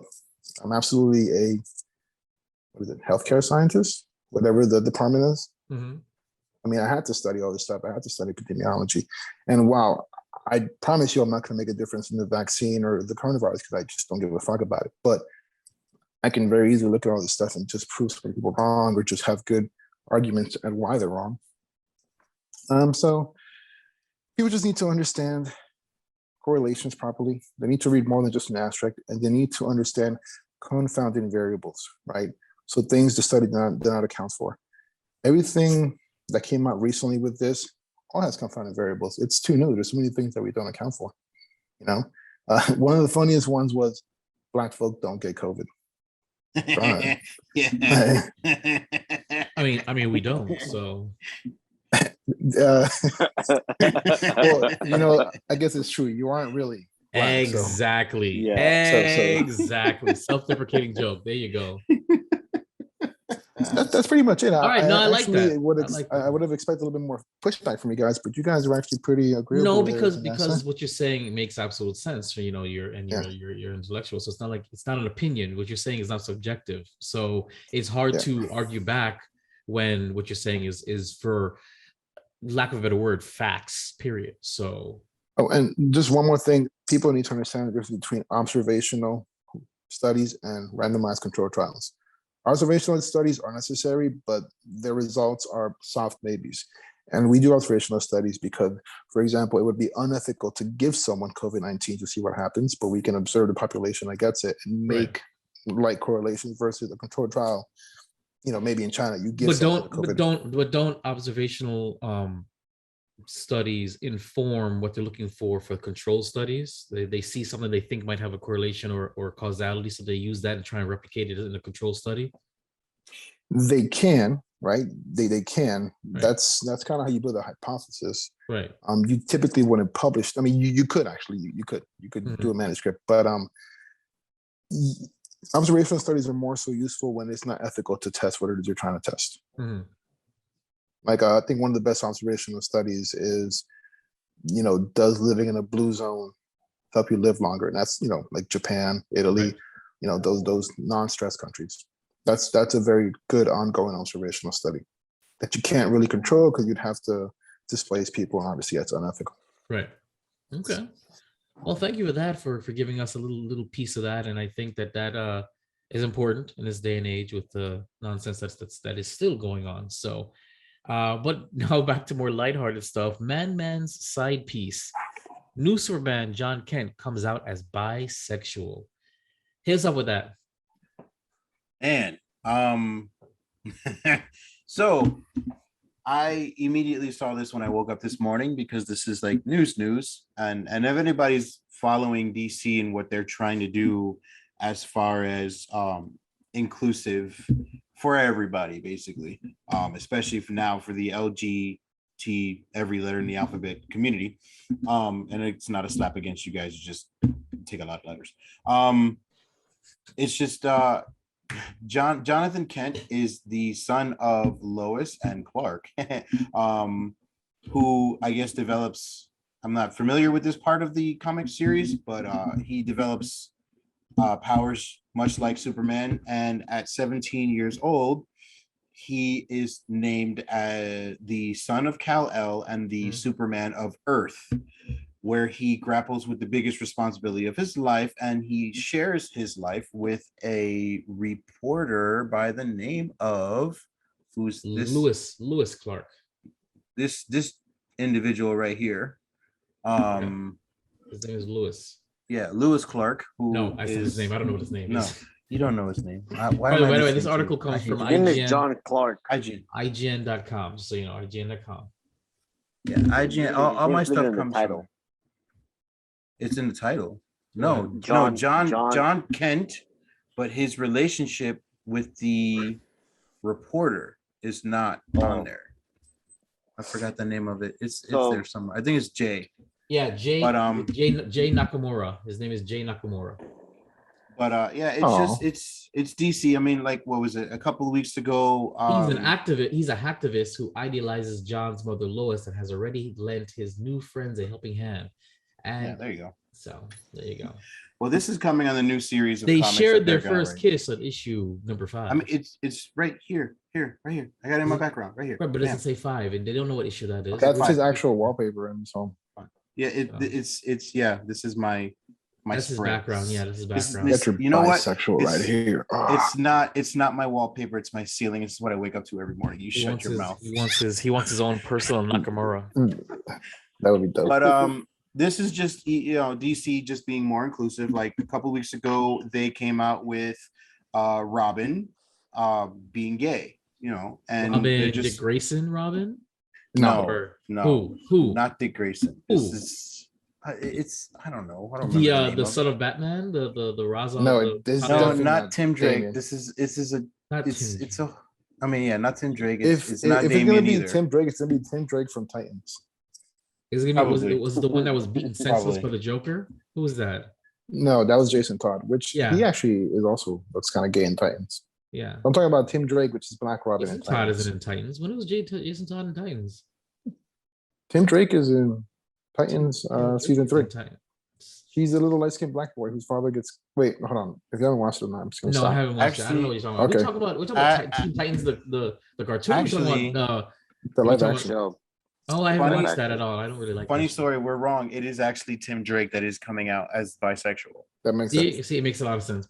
[SPEAKER 1] I'm absolutely healthcare scientist, whatever the department is. Mm-hmm. I mean, I had to study all this stuff. I had to study epidemiology. And wow, I promise you I'm not going to make a difference in the vaccine or the coronavirus because I just don't give a fuck about it. But I can very easily look at all this stuff and just prove some people wrong or just have good arguments at why they're wrong. So people just need to understand correlations properly. They need to read more than just an abstract, and they need to understand confounding variables, right? So things the study did not account for. Everything that came out recently with this all has confounding variables. It's too new. There's so many things that we don't account for. You know, one of the funniest ones was Black folk don't get COVID. Right.
[SPEAKER 5] Yeah.
[SPEAKER 2] I mean, we don't. So,
[SPEAKER 1] Well, I guess it's true. You aren't really Black,
[SPEAKER 2] exactly.
[SPEAKER 4] Yeah.
[SPEAKER 2] Exactly. Self-deprecating joke. There you go.
[SPEAKER 1] That's pretty much it.
[SPEAKER 2] All right, no, I like
[SPEAKER 1] actually
[SPEAKER 2] that.
[SPEAKER 1] I would have expected a little bit more pushback from you guys, but you guys are actually pretty agreeable.
[SPEAKER 2] No, because what you're saying makes absolute sense. For, you're intellectual, so it's not an opinion. What you're saying is not subjective. So it's hard to argue back when what you're saying is, for lack of a better word, facts. Period. So.
[SPEAKER 1] Oh, and just one more thing: people need to understand the difference between observational studies and randomized controlled trials. Observational studies are necessary, but their results are soft maybes. And we do observational studies because, for example, it would be unethical to give someone COVID-19 to see what happens, but we can observe the population that gets it and make like correlations versus a controlled trial. Maybe in China, you give
[SPEAKER 2] but don't observational studies inform what they're looking for control studies. They see something they think might have a correlation or causality, so they use that and try and replicate it in a control study.
[SPEAKER 1] They can, right? They can.
[SPEAKER 2] Right.
[SPEAKER 1] That's kind of how you build a hypothesis.
[SPEAKER 2] Right.
[SPEAKER 1] You typically wouldn't publish. I mean, you could actually you could do a manuscript, but observational studies are more so useful when it's not ethical to test what it is you're trying to test.
[SPEAKER 2] Mm-hmm.
[SPEAKER 1] Like I think one of the best observational studies is, does living in a blue zone help you live longer? And that's like Japan, Italy,
[SPEAKER 2] right.
[SPEAKER 1] Those non-stress countries. That's a very good ongoing observational study that you can't really control because you'd have to displace people, and obviously that's unethical.
[SPEAKER 2] Right. Okay. Well, thank you for that, for giving us a little piece of that, and I think that is important in this day and age with the nonsense that is still going on. So. But now back to more lighthearted stuff. Man's side piece. New Superman Jon Kent comes out as bisexual. Here's up with that.
[SPEAKER 5] And so I immediately saw this when I woke up this morning because this is like news. And if anybody's following DC and what they're trying to do as far as inclusive for everybody, basically, especially for the LGBT, every letter in the alphabet community. And it's not a slap against you guys, you just take a lot of letters. It's just Jonathan Kent is the son of Lois and Clark, who I guess develops, I'm not familiar with this part of the comic series, but he develops powers much like Superman, and at 17 years old, he is named as the son of Kal-El and the Superman of Earth, where he grapples with the biggest responsibility of his life, and he shares his life with a reporter by the name of who's this?
[SPEAKER 2] Lewis Clark.
[SPEAKER 5] This individual right here.
[SPEAKER 2] His name is Lewis.
[SPEAKER 5] Yeah, Lewis Clark.
[SPEAKER 2] No, I said his name. I don't know what his name is.
[SPEAKER 5] No, you don't know his name.
[SPEAKER 2] By the way, this article comes from
[SPEAKER 4] IGN. His name is Jon Clark.
[SPEAKER 2] IGN.com. So IGN.com.
[SPEAKER 5] Yeah, IGN. All my stuff comes
[SPEAKER 4] title.
[SPEAKER 5] It's in the title. No, Jon Kent, but his relationship with the reporter is not on there. I forgot the name of it. It's there somewhere. I think it's Jay.
[SPEAKER 2] Yeah, Jay Nakamura. His name is Jay Nakamura.
[SPEAKER 5] But it's DC. I mean, like, what was it? A couple of weeks ago.
[SPEAKER 2] He's an activist. He's a hacktivist who idealizes John's mother Lois and has already lent his new friends a helping hand. And
[SPEAKER 5] there you go.
[SPEAKER 2] So there you go.
[SPEAKER 5] Well, this is coming on the new series of
[SPEAKER 2] they
[SPEAKER 5] comics
[SPEAKER 2] shared their first kiss at issue number 5.
[SPEAKER 5] I mean, it's right here. Right here. I got it in my background, right here.
[SPEAKER 2] Right, but it doesn't say 5, and they don't know what issue that is.
[SPEAKER 1] That's his actual wallpaper, and so.
[SPEAKER 5] Yeah, it's this is my
[SPEAKER 2] that's his background. Yeah, this is background.
[SPEAKER 1] That's your bisexual right here.
[SPEAKER 5] It's not my wallpaper. It's my ceiling. It's what I wake up to every morning. You shut your mouth.
[SPEAKER 2] He wants his own personal Nakamura.
[SPEAKER 1] That would be dope.
[SPEAKER 5] But this is just DC just being more inclusive. Like a couple of weeks ago, they came out with Robin being gay. And
[SPEAKER 2] Robin, just Dick Grayson, Robin.
[SPEAKER 5] No.
[SPEAKER 2] Who?
[SPEAKER 5] Not Dick Grayson.
[SPEAKER 2] Who?
[SPEAKER 5] This is It's I don't know. I don't remember
[SPEAKER 2] The
[SPEAKER 5] of
[SPEAKER 2] son
[SPEAKER 5] it.
[SPEAKER 2] of Batman, the Raza.
[SPEAKER 1] No, this is
[SPEAKER 5] No,
[SPEAKER 1] definitely
[SPEAKER 5] not Tim Drake.
[SPEAKER 1] Damien.
[SPEAKER 5] This is a
[SPEAKER 2] not
[SPEAKER 5] it's
[SPEAKER 2] Tim.
[SPEAKER 5] it's a. I mean, yeah, not Tim Drake.
[SPEAKER 1] If
[SPEAKER 5] It's not
[SPEAKER 1] if it's gonna
[SPEAKER 5] Damien
[SPEAKER 1] be
[SPEAKER 5] either.
[SPEAKER 1] Tim Drake, it's gonna be Tim Drake from Titans.
[SPEAKER 2] Is it gonna be
[SPEAKER 5] Probably.
[SPEAKER 2] was it the one that was beaten senseless
[SPEAKER 5] Probably.
[SPEAKER 2] by the Joker? Who was that?
[SPEAKER 1] No, that was Jason Todd, which
[SPEAKER 2] Yeah.
[SPEAKER 1] he actually is also looks kind of gay in Titans.
[SPEAKER 2] Yeah.
[SPEAKER 1] I'm talking about Tim Drake, which is Black Robin
[SPEAKER 2] Jason
[SPEAKER 1] in
[SPEAKER 2] Todd
[SPEAKER 1] Titans.
[SPEAKER 2] isn't in Titans. When was Jason Todd in Titans?
[SPEAKER 1] Tim Drake is in Titans
[SPEAKER 2] Tim Drake
[SPEAKER 1] season
[SPEAKER 2] is
[SPEAKER 1] 3.
[SPEAKER 2] in Titans.
[SPEAKER 1] He's a little light-skinned black boy whose father gets. Wait, hold on. If you haven't watched it, I'm just gonna
[SPEAKER 2] No,
[SPEAKER 1] stop.
[SPEAKER 2] I haven't watched it. I don't know what you're talking about.
[SPEAKER 1] Okay.
[SPEAKER 2] We're talking about Teen Titans, the cartoon.
[SPEAKER 5] Actually,
[SPEAKER 2] we're talking about,
[SPEAKER 1] The live
[SPEAKER 2] talking
[SPEAKER 1] action.
[SPEAKER 4] Show.
[SPEAKER 2] oh, I haven't
[SPEAKER 5] Funny-
[SPEAKER 2] watched that at all. I don't really like
[SPEAKER 5] Funny
[SPEAKER 2] that.
[SPEAKER 5] story. We're wrong. It is actually Tim Drake that is coming out as bisexual.
[SPEAKER 1] That makes sense.
[SPEAKER 2] See, it makes a lot of sense.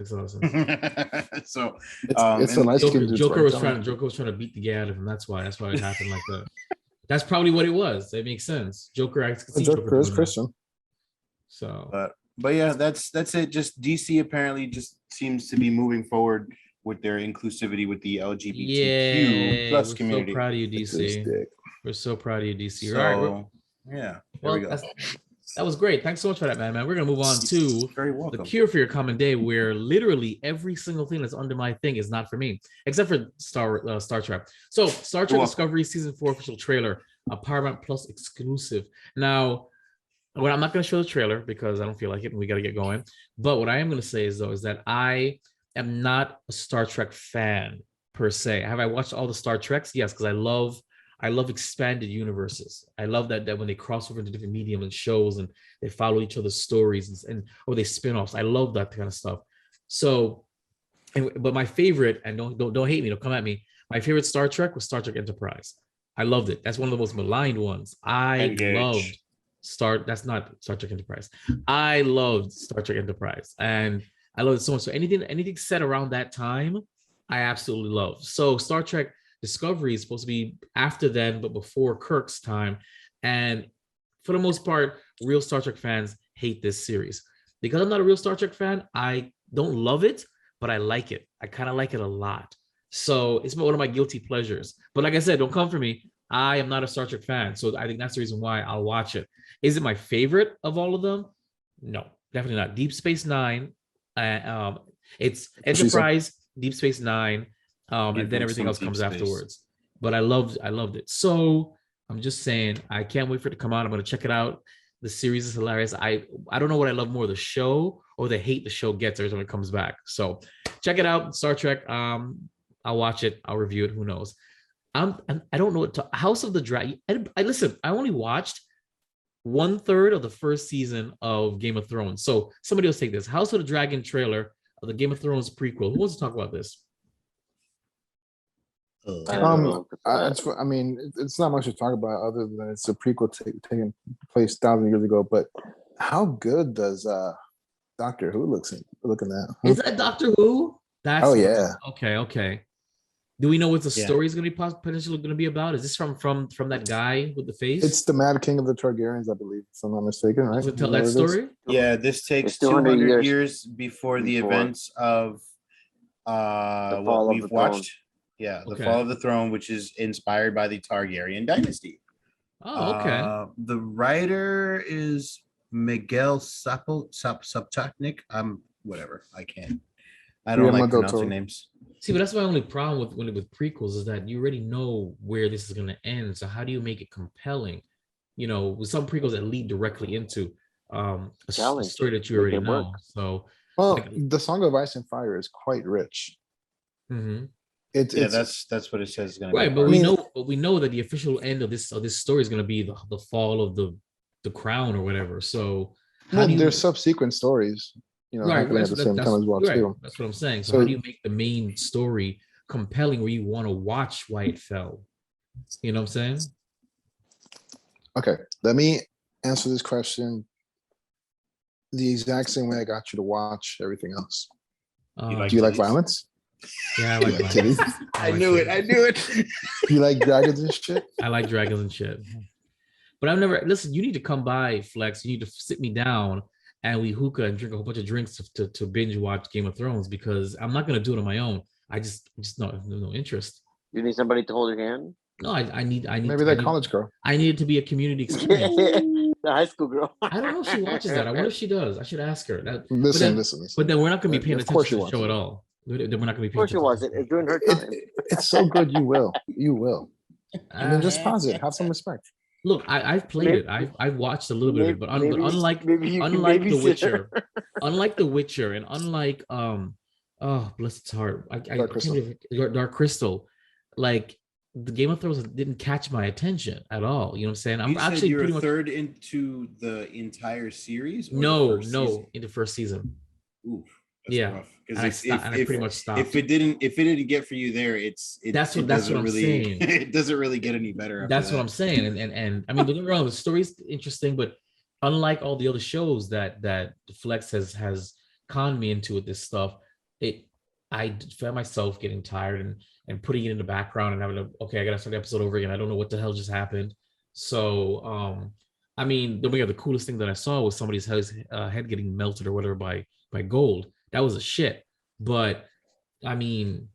[SPEAKER 5] So
[SPEAKER 1] It's
[SPEAKER 5] and
[SPEAKER 1] a light-skinned dude's
[SPEAKER 2] Joker
[SPEAKER 1] right.
[SPEAKER 2] was trying to beat the guy out of him. That's why it happened like that. That's probably what it was. It makes sense. Joker, I could see
[SPEAKER 1] Joker is
[SPEAKER 2] doing that.
[SPEAKER 1] Christian.
[SPEAKER 2] So
[SPEAKER 5] but yeah, that's it. Just DC apparently just seems to be moving forward with their inclusivity with the LGBTQ plus
[SPEAKER 2] we're
[SPEAKER 5] community.
[SPEAKER 2] so proud of you,
[SPEAKER 1] It's his
[SPEAKER 2] DC.
[SPEAKER 1] dick.
[SPEAKER 2] We're so proud of you, DC.
[SPEAKER 5] So,
[SPEAKER 2] All right.
[SPEAKER 5] yeah. There
[SPEAKER 2] Well,
[SPEAKER 5] we go.
[SPEAKER 2] that was great. Thanks so much for that, man. We're gonna move on to
[SPEAKER 5] You're very
[SPEAKER 2] the
[SPEAKER 5] welcome.
[SPEAKER 2] cure for your common day, where literally every single thing that's under my thing is not for me, except for Star Trek. So Star Trek
[SPEAKER 5] You're welcome.
[SPEAKER 2] Discovery season 4 official trailer, a Paramount Plus exclusive. Now, well, I'm not going to show the trailer because I don't feel like it and we got to get going. But what I am going to say is that I am not a Star Trek fan per se. Have I watched all the Star Treks? Yes, because I love expanded universes. I love that when they cross over into different mediums and shows and they follow each other's stories and or they spin-offs. I love that kind of stuff. So, but my favorite, and don't hate me, don't come at me. My favorite Star Trek was Star Trek Enterprise. I loved it. That's one of the most maligned ones. Loved that's not Star Trek Enterprise. I loved Star Trek Enterprise and I loved it so much. So anything set around that time, I absolutely love. So Star Trek Discovery is supposed to be after then, but before Kirk's time. And for the most part, real Star Trek fans hate this series. Because I'm not a real Star Trek fan, I don't love it, but I like it. I kind of like it a lot. So it's one of my guilty pleasures. But like I said, don't come for me. I am not a Star Trek fan. So I think that's the reason why I'll watch it. Is it my favorite of all of them? No, definitely not. Deep Space Nine. It's Enterprise, Deep Space Nine, and then everything else comes afterwards. But I loved it. So I'm just saying, I can't wait for it to come out. I'm going to check it out. The series is hilarious. I don't know what I love more, the show or the hate the show gets every time it comes back. So check it out, Star Trek. I'll watch it. I'll review it. Who knows? I don't know what House of the Dragon. I listen. I only watched 1/3 of the first season of Game of Thrones. So somebody else take this House of the Dragon trailer of the Game of Thrones prequel. Who wants to talk about this?
[SPEAKER 1] I mean, it's not much to talk about other than it's a prequel taking place 1,000 years ago. But how good does Doctor Who looking at?
[SPEAKER 2] Is that Doctor Who? That's
[SPEAKER 1] yeah.
[SPEAKER 2] Okay. Do we know what the
[SPEAKER 5] Yeah.
[SPEAKER 2] story is going to be potentially going to be about? Is this from that guy with the face?
[SPEAKER 1] It's the Mad King of the Targaryens, I believe, if I'm not mistaken, right?
[SPEAKER 2] Does it tell
[SPEAKER 1] Is
[SPEAKER 2] that
[SPEAKER 1] what it is?
[SPEAKER 2] story?
[SPEAKER 5] Yeah, this takes
[SPEAKER 4] It's 200
[SPEAKER 5] 200
[SPEAKER 4] years
[SPEAKER 5] years before the
[SPEAKER 4] before.
[SPEAKER 5] events of
[SPEAKER 4] fall
[SPEAKER 5] what
[SPEAKER 4] of
[SPEAKER 5] we've
[SPEAKER 4] the
[SPEAKER 5] watched. Yeah, the
[SPEAKER 2] Okay.
[SPEAKER 5] Fall of the Throne, which is inspired by the Targaryen dynasty.
[SPEAKER 2] Oh, okay.
[SPEAKER 5] The writer is Miguel Sapotnik. Whatever. I don't
[SPEAKER 1] Guillermo
[SPEAKER 5] like
[SPEAKER 1] del
[SPEAKER 5] pronouncing
[SPEAKER 1] Toro.
[SPEAKER 5] names.
[SPEAKER 2] See, but that's my only problem with prequels is that you already know where this is going to end. So how do you make it compelling? You know, with some prequels that lead directly into a
[SPEAKER 4] Challenge.
[SPEAKER 2] story that you
[SPEAKER 4] Make
[SPEAKER 2] already
[SPEAKER 4] it
[SPEAKER 2] know.
[SPEAKER 4] work.
[SPEAKER 2] So,
[SPEAKER 1] Well,
[SPEAKER 2] like-
[SPEAKER 1] the Song of Ice and Fire is quite rich.
[SPEAKER 2] mhm.
[SPEAKER 1] It's
[SPEAKER 5] That's what it says is going
[SPEAKER 2] Right,
[SPEAKER 5] be.
[SPEAKER 2] but
[SPEAKER 5] part.
[SPEAKER 2] we know that the official end of this story is going to be the fall of the crown or whatever. So how
[SPEAKER 1] well,
[SPEAKER 2] do you
[SPEAKER 1] there's subsequent stories, happening at the same time as well
[SPEAKER 2] right,
[SPEAKER 1] too.
[SPEAKER 2] that's what I'm saying. So,
[SPEAKER 1] So-
[SPEAKER 2] how do you make the main story compelling where you want to watch why it fell? You know what I'm saying?
[SPEAKER 1] Okay, let me answer this question the exact same way I got you to watch everything else.
[SPEAKER 5] like
[SPEAKER 1] Do you like
[SPEAKER 5] titties?
[SPEAKER 1] violence?
[SPEAKER 2] Yeah, I
[SPEAKER 1] Do
[SPEAKER 2] like
[SPEAKER 1] you like
[SPEAKER 2] violence.
[SPEAKER 1] titties?
[SPEAKER 2] I like titties.
[SPEAKER 5] knew it.
[SPEAKER 1] Do you like dragons and shit?
[SPEAKER 2] I like dragons and shit. But I've never listen. You need to come by, Flex. You need to sit me down and we hookah and drink a whole bunch of drinks to binge watch Game of Thrones because I'm not gonna do it on my own. I just no interest.
[SPEAKER 4] You need somebody to hold your hand.
[SPEAKER 2] No, I need
[SPEAKER 1] Maybe that college girl.
[SPEAKER 2] I need it to be a community experience.
[SPEAKER 4] The high school girl.
[SPEAKER 2] I don't know if she watches that. I wonder if she does. I should ask her.
[SPEAKER 1] Listen.
[SPEAKER 2] But then we're not going to be paying
[SPEAKER 1] Of course
[SPEAKER 2] attention to
[SPEAKER 1] she
[SPEAKER 2] the show at
[SPEAKER 1] watches it.
[SPEAKER 2] all. Then we're not going to be
[SPEAKER 4] Of
[SPEAKER 2] paying
[SPEAKER 4] course she was. It's during her time.
[SPEAKER 1] It's so good. You will. And then just pause it. Have some respect.
[SPEAKER 2] Look, I've played it. I've watched a little bit of it, but unlike The Witcher, unlike The Witcher, and unlike oh bless its heart, Dark Crystal, like the Game of Thrones didn't catch my attention at all. You know what I'm saying? I'm actually
[SPEAKER 5] you're
[SPEAKER 2] pretty
[SPEAKER 5] a
[SPEAKER 2] much
[SPEAKER 5] third into the entire series. Or
[SPEAKER 2] no,
[SPEAKER 5] the first season?
[SPEAKER 2] In the first season.
[SPEAKER 5] Ooh,
[SPEAKER 2] Yeah.
[SPEAKER 5] Because
[SPEAKER 2] I pretty much stopped.
[SPEAKER 5] If it didn't get for you there, that's what I'm
[SPEAKER 2] saying.
[SPEAKER 5] It doesn't really get any better.
[SPEAKER 2] That's what I'm saying. And I mean, don't get me wrong, the story's interesting, but unlike all the other shows that Flex has conned me into with this stuff, I found myself getting tired and putting it in the background and having I gotta start the episode over again. I don't know what the hell just happened. So I mean, the coolest thing that I saw was somebody's head getting melted or whatever by gold. That was a shit. But I mean,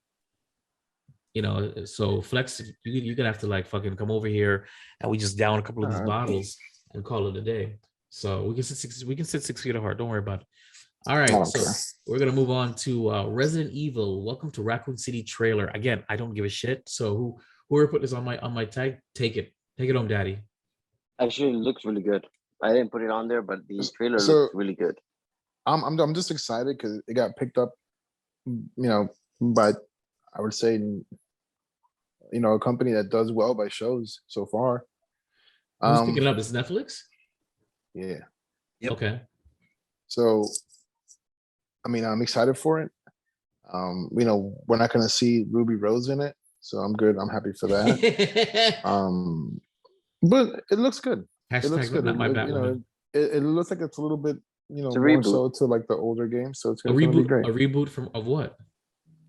[SPEAKER 2] so Flex, you're gonna have to like fucking come over here and we just down a couple of these bottles and call it a day. So we can sit 6 feet apart. Don't worry about it. All right, so we're gonna move on to Resident Evil. Welcome to Raccoon City trailer. Again, I don't give a shit. So whoever put this on my tag, take it home, daddy.
[SPEAKER 4] Actually, it looks really good. I didn't put it on there, but the trailer looks really good.
[SPEAKER 1] I'm just excited because it got picked up, by I would say, a company that does well by shows so far.
[SPEAKER 2] Who's picking it up? Is Netflix?
[SPEAKER 1] Yeah.
[SPEAKER 5] Yep.
[SPEAKER 2] Okay.
[SPEAKER 1] So, I mean, I'm excited for it. We're not going to see Ruby Rose in it, so I'm good. I'm happy for that. But it looks good.
[SPEAKER 2] Hashtag
[SPEAKER 1] it looks good.
[SPEAKER 2] Not my Batwoman.
[SPEAKER 1] It looks like it's a little bit,
[SPEAKER 4] it's a
[SPEAKER 1] more
[SPEAKER 4] reboot.
[SPEAKER 1] so to like the older games. So it's
[SPEAKER 2] a
[SPEAKER 1] going to be
[SPEAKER 2] reboot.
[SPEAKER 1] great.
[SPEAKER 2] A reboot of what?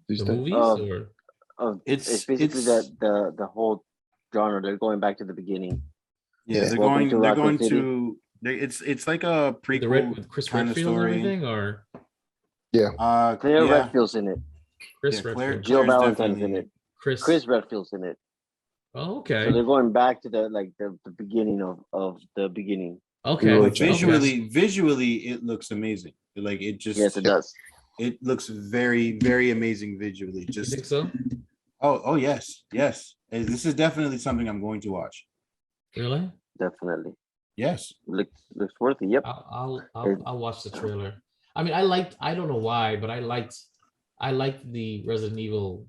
[SPEAKER 2] The movies or
[SPEAKER 4] it's basically the whole genre. They're going back to the beginning.
[SPEAKER 5] Yeah, they're going to. It's like a prequel
[SPEAKER 2] with Chris
[SPEAKER 5] kind of
[SPEAKER 2] Redfield
[SPEAKER 5] story.
[SPEAKER 2] and everything, or
[SPEAKER 4] Claire Redfield's in it.
[SPEAKER 2] Chris
[SPEAKER 5] Redfield.
[SPEAKER 2] Redfield.
[SPEAKER 4] Jill Valentine's in it. Chris Redfield's in it.
[SPEAKER 2] Oh, okay.
[SPEAKER 4] So they're going back to the beginning of the beginning.
[SPEAKER 2] Okay.
[SPEAKER 5] But visually, it looks amazing. Like it just.
[SPEAKER 4] Yes, it does.
[SPEAKER 5] It looks very, very amazing visually.
[SPEAKER 2] You think so?
[SPEAKER 5] Oh yes. This is definitely something I'm going to watch.
[SPEAKER 2] Really?
[SPEAKER 4] Definitely.
[SPEAKER 5] Yes.
[SPEAKER 4] Looks worth it. Yep.
[SPEAKER 2] I'll watch the trailer. I mean, I don't know why, but I liked the Resident Evil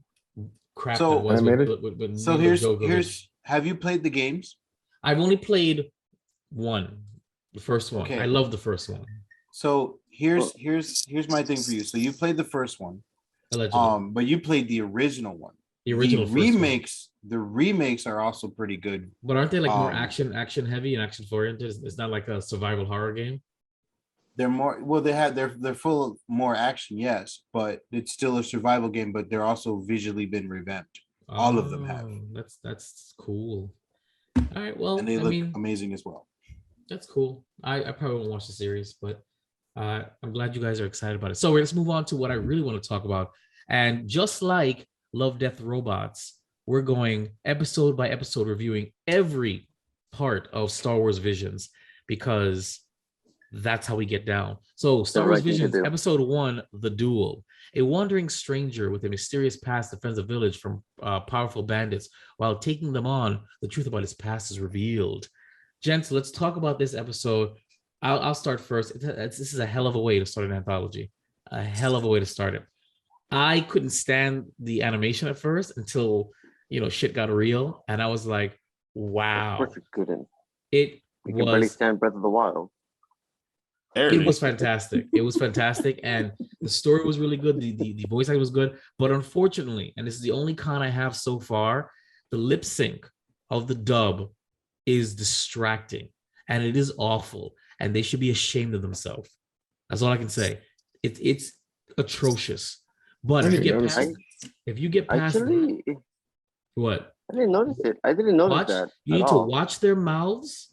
[SPEAKER 2] crap that was with
[SPEAKER 5] so here's have you played the games?
[SPEAKER 2] I've only played one, the first one.
[SPEAKER 5] Okay.
[SPEAKER 2] I love the first one.
[SPEAKER 5] So here's my thing for you. So you played the first one.
[SPEAKER 2] Allegedly.
[SPEAKER 5] But you played the original one.
[SPEAKER 2] The original
[SPEAKER 5] the remakes are also pretty good.
[SPEAKER 2] But aren't they like more action heavy and action oriented? It's not like a survival horror game.
[SPEAKER 5] They're more they're full of more action, yes, but it's still a survival game, but they're also visually been revamped. All of them have.
[SPEAKER 2] That's cool. All right, well,
[SPEAKER 5] and they look amazing as well.
[SPEAKER 2] That's cool. I probably won't watch the series, but I'm glad you guys are excited about it. So let's move on to what I really want to talk about. And just like Love, Death, Robots, we're going episode by episode reviewing every part of Star Wars Visions because that's how we get down. So Star Wars Visions, episode 1, The Duel. A wandering stranger with a mysterious past defends a village from powerful bandits. While taking them on, the truth about his past is revealed. Gents, let's talk about this episode. I'll start first. This is a hell of a way to start an anthology. A hell of a way to start it. I couldn't stand the animation at first until, shit got real. And I was like, wow.
[SPEAKER 4] Of course you couldn't.
[SPEAKER 2] You
[SPEAKER 4] can barely stand Breath of the Wild.
[SPEAKER 2] It was fantastic. It was fantastic. And the story was really good. The voice acting was good. But unfortunately, and this is the only con I have so far, the lip sync of the dub is distracting. And it is awful. And they should be ashamed of themselves. That's all I can say. It's atrocious. But if you get past what?
[SPEAKER 4] I didn't notice it. I didn't notice that.
[SPEAKER 2] You need to watch their mouths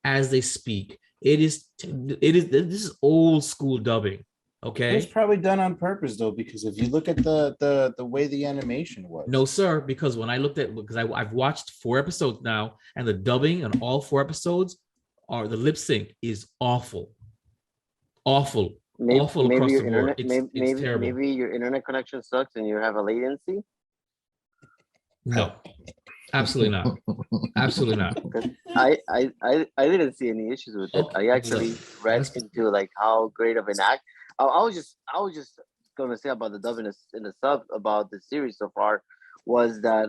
[SPEAKER 2] as they speak. This is old school dubbing. Okay.
[SPEAKER 5] It's probably done on purpose though, because if you look at the way the animation was.
[SPEAKER 2] No, sir, because when I looked at I've watched 4 episodes now, and the dubbing on all 4 episodes are the lip sync is awful, awful,
[SPEAKER 4] Maybe,
[SPEAKER 2] awful
[SPEAKER 4] maybe
[SPEAKER 2] across
[SPEAKER 4] your
[SPEAKER 2] the board.
[SPEAKER 4] internet,
[SPEAKER 2] It's terrible.
[SPEAKER 4] maybe your internet connection sucks and you have a latency.
[SPEAKER 2] No, absolutely not. Absolutely not.
[SPEAKER 4] Because I didn't see any issues with it. I actually read into like how great of an act. I was just gonna say about the dub and the sub about the series so far was that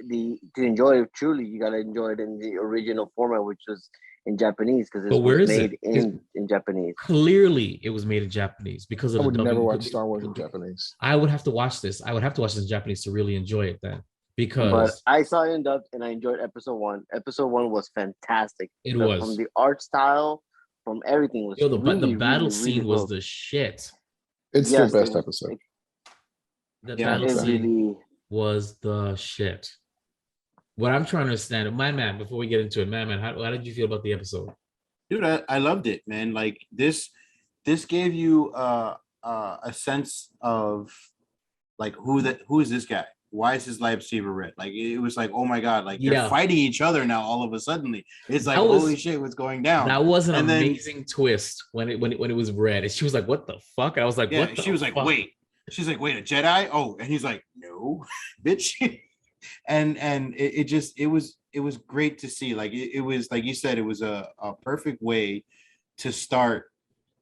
[SPEAKER 4] to enjoy it truly you gotta enjoy it in the original format, which was in Japanese, because
[SPEAKER 2] But
[SPEAKER 4] it
[SPEAKER 2] where
[SPEAKER 4] was
[SPEAKER 2] is
[SPEAKER 4] made
[SPEAKER 2] it?
[SPEAKER 4] in Japanese.
[SPEAKER 2] Clearly, it was made in Japanese because of
[SPEAKER 1] I
[SPEAKER 2] the
[SPEAKER 1] would
[SPEAKER 2] dubbing.
[SPEAKER 1] never watch Star Wars in Japanese.
[SPEAKER 2] I would have to watch this. I would have to watch this in Japanese to really enjoy it then,
[SPEAKER 4] But
[SPEAKER 2] because
[SPEAKER 4] I saw it in dub and I enjoyed episode one. Episode one was fantastic.
[SPEAKER 2] it was.
[SPEAKER 4] From the art style, from everything was
[SPEAKER 2] The
[SPEAKER 4] really,
[SPEAKER 2] battle
[SPEAKER 4] really,
[SPEAKER 2] scene
[SPEAKER 4] really
[SPEAKER 2] was
[SPEAKER 4] well.
[SPEAKER 2] the shit.
[SPEAKER 1] It's
[SPEAKER 4] Yes,
[SPEAKER 1] their best episode.
[SPEAKER 2] The
[SPEAKER 5] Yeah,
[SPEAKER 2] battle
[SPEAKER 4] It
[SPEAKER 2] scene
[SPEAKER 4] really.
[SPEAKER 2] was the shit. What I'm trying to understand, man, before we get into it, man, how did you feel about the episode?
[SPEAKER 5] Dude, I loved it, man. Like this gave you a sense of like who is this guy? Why is his lightsaber red? Like it was like, oh my god, like they're fighting each other now all of a sudden. It's like holy shit, what's going down?
[SPEAKER 2] That was an
[SPEAKER 5] and
[SPEAKER 2] amazing twist when it was red. And she was like, what the fuck? And I was like,
[SPEAKER 5] yeah,
[SPEAKER 2] what the
[SPEAKER 5] she was
[SPEAKER 2] fuck?
[SPEAKER 5] like, wait. She's like, wait, a Jedi? Oh, and he's like, no, bitch. and it was great to see. Like it was like you said, it was a perfect way to start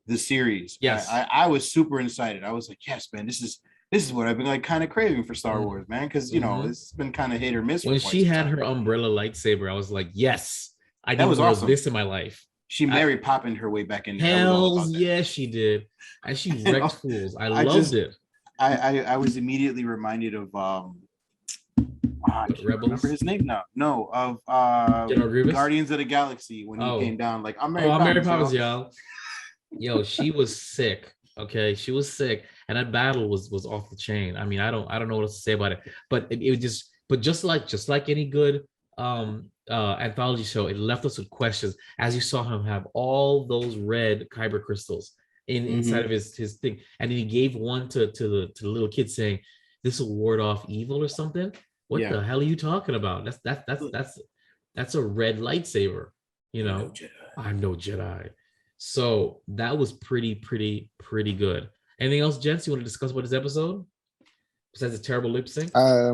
[SPEAKER 5] the series.
[SPEAKER 2] Yes,
[SPEAKER 5] I was super excited. I was like, yes, man, this is what I've been like kind of craving for Star Wars, man, because you know it's been kind of hit or miss.
[SPEAKER 2] When she had her umbrella lightsaber, I was like, yes, I
[SPEAKER 5] that was awesome.
[SPEAKER 2] This in my life.
[SPEAKER 5] She Mary Poppined her way back in.
[SPEAKER 2] Hell yeah, she did, and she wrecked fools. I loved it.
[SPEAKER 5] I was immediately reminded of I can't remember his name now. No, of Guardians of the Galaxy when he came down. Like I'm Mary Poppins,
[SPEAKER 2] y'all. Yo, she was sick. Okay, she was sick, and that battle was off the chain. I mean, I don't know what else to say about it, but it just like any good anthology show, it left us with questions. As you saw him have all those red kyber crystals inside of his thing, and then he gave one to the little kid saying, "This will ward off evil or something." What the hell are you talking about? That's a red lightsaber. You know, I'm no Jedi. So that was pretty good. Anything else, gents, you want to discuss about this episode? Besides a terrible lip sync?
[SPEAKER 1] I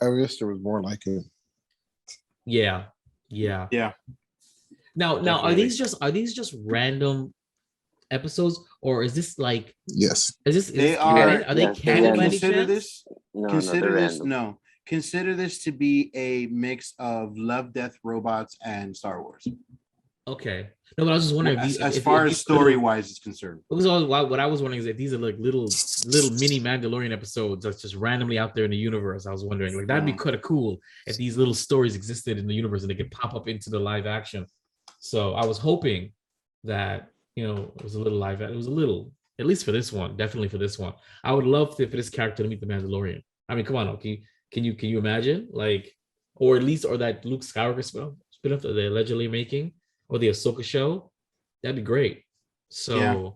[SPEAKER 1] wish there was more like it.
[SPEAKER 2] Yeah. Now, are these just random episodes, or is this like?
[SPEAKER 1] Yes.
[SPEAKER 2] Are they canon?
[SPEAKER 5] Consider this.
[SPEAKER 4] No,
[SPEAKER 5] Consider this to be a mix of Love, Death, Robots, and Star Wars.
[SPEAKER 2] Okay. No, but I was just wondering
[SPEAKER 5] as far as story wise is concerned.
[SPEAKER 2] It was what I was wondering is if these are like little mini Mandalorian episodes that's just randomly out there in the universe. I was wondering, like, that'd be kind of cool if these little stories existed in the universe and they could pop up into the live action. So I was hoping that, you know, it was a little live. It was a little, at least for this one, definitely for this one. I would love for this character to meet the Mandalorian. I mean, come on, okay. Can you imagine, like, or that Luke Skywalker spin-off that they're allegedly making, or the Ahsoka show? That'd be great. So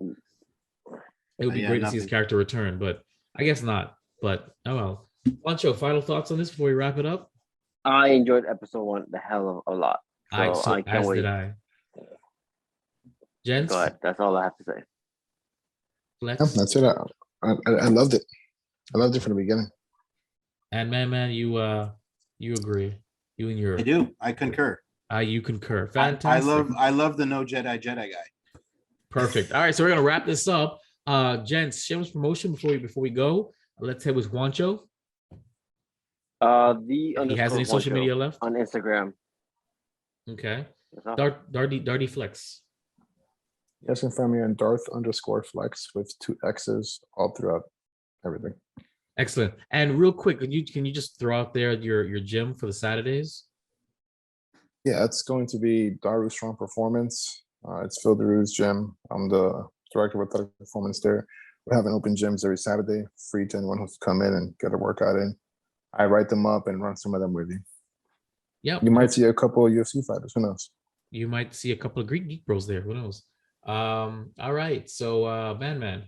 [SPEAKER 2] it would be great to see his character return, but I guess not. But oh well. Pancho, final thoughts on this before we wrap it up?
[SPEAKER 4] I enjoyed episode one the hell of a lot. So I can't wait.
[SPEAKER 2] Did I. Gents?
[SPEAKER 4] Go ahead. That's all I have to say.
[SPEAKER 1] That's it. I loved it. I loved it from the beginning.
[SPEAKER 2] And man, you agree. You and your
[SPEAKER 5] I do. I concur.
[SPEAKER 2] You concur. Fantastic.
[SPEAKER 5] I love the no Jedi guy.
[SPEAKER 2] Perfect. All right, so we're gonna wrap this up. Gents, shameless promotion before we go. Let's head with Juancho.
[SPEAKER 4] He
[SPEAKER 2] has any social media left
[SPEAKER 4] on Instagram?
[SPEAKER 2] Okay. Darty Flex.
[SPEAKER 1] Yes, and find me on Darth_Flex with 2 X's all throughout everything.
[SPEAKER 2] Excellent. And real quick, can you just throw out there your gym for the Saturdays?
[SPEAKER 1] Yeah, it's going to be Daru Strong Performance. It's Phil DeRue's gym. I'm the director of athletic performance there. We're having open gyms every Saturday, free to anyone who's come in and get a workout in. I write them up and run some of them with you.
[SPEAKER 2] Yeah.
[SPEAKER 1] You might see a couple of UFC fighters. Who knows?
[SPEAKER 2] You might see a couple of Geek Bros there. Who knows? All right. So Man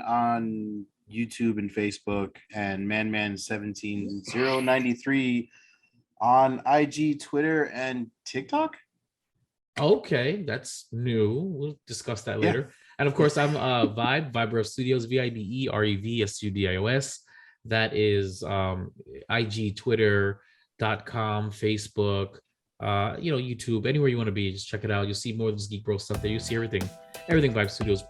[SPEAKER 5] on YouTube and Facebook, and Man17093 on IG, Twitter, and TikTok.
[SPEAKER 2] Okay, that's new. We'll discuss that later. And of course, I'm Vibros Studios, VIBEREV STUDIOS. That is IG, Twitter.com, Facebook, YouTube, anywhere you want to be. Just check it out. You'll see more of this Geek Bros stuff there. You'll see everything Vibe Studios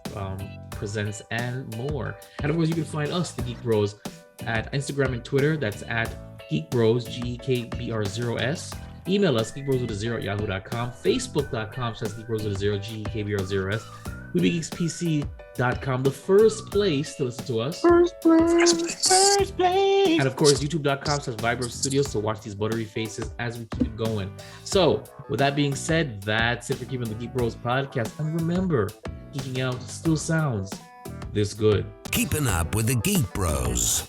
[SPEAKER 2] presents and more. And of course, you can find us, the Geek Bros, at Instagram and Twitter. That's at Geek Bros, GEKBR0S. Email us, geekbros@yahoo.com, facebook.com/geekbros0, GEKBR0S, WeBeGeeksPC.com, the first place to listen to us. First place. And of course, youtube.com/Vibros Studios to watch these buttery faces as we keep it going. So, with that being said, that's it for Keeping the Geek Bros podcast. And remember, geeking out still sounds this good.
[SPEAKER 3] Keeping up with the Geek Bros.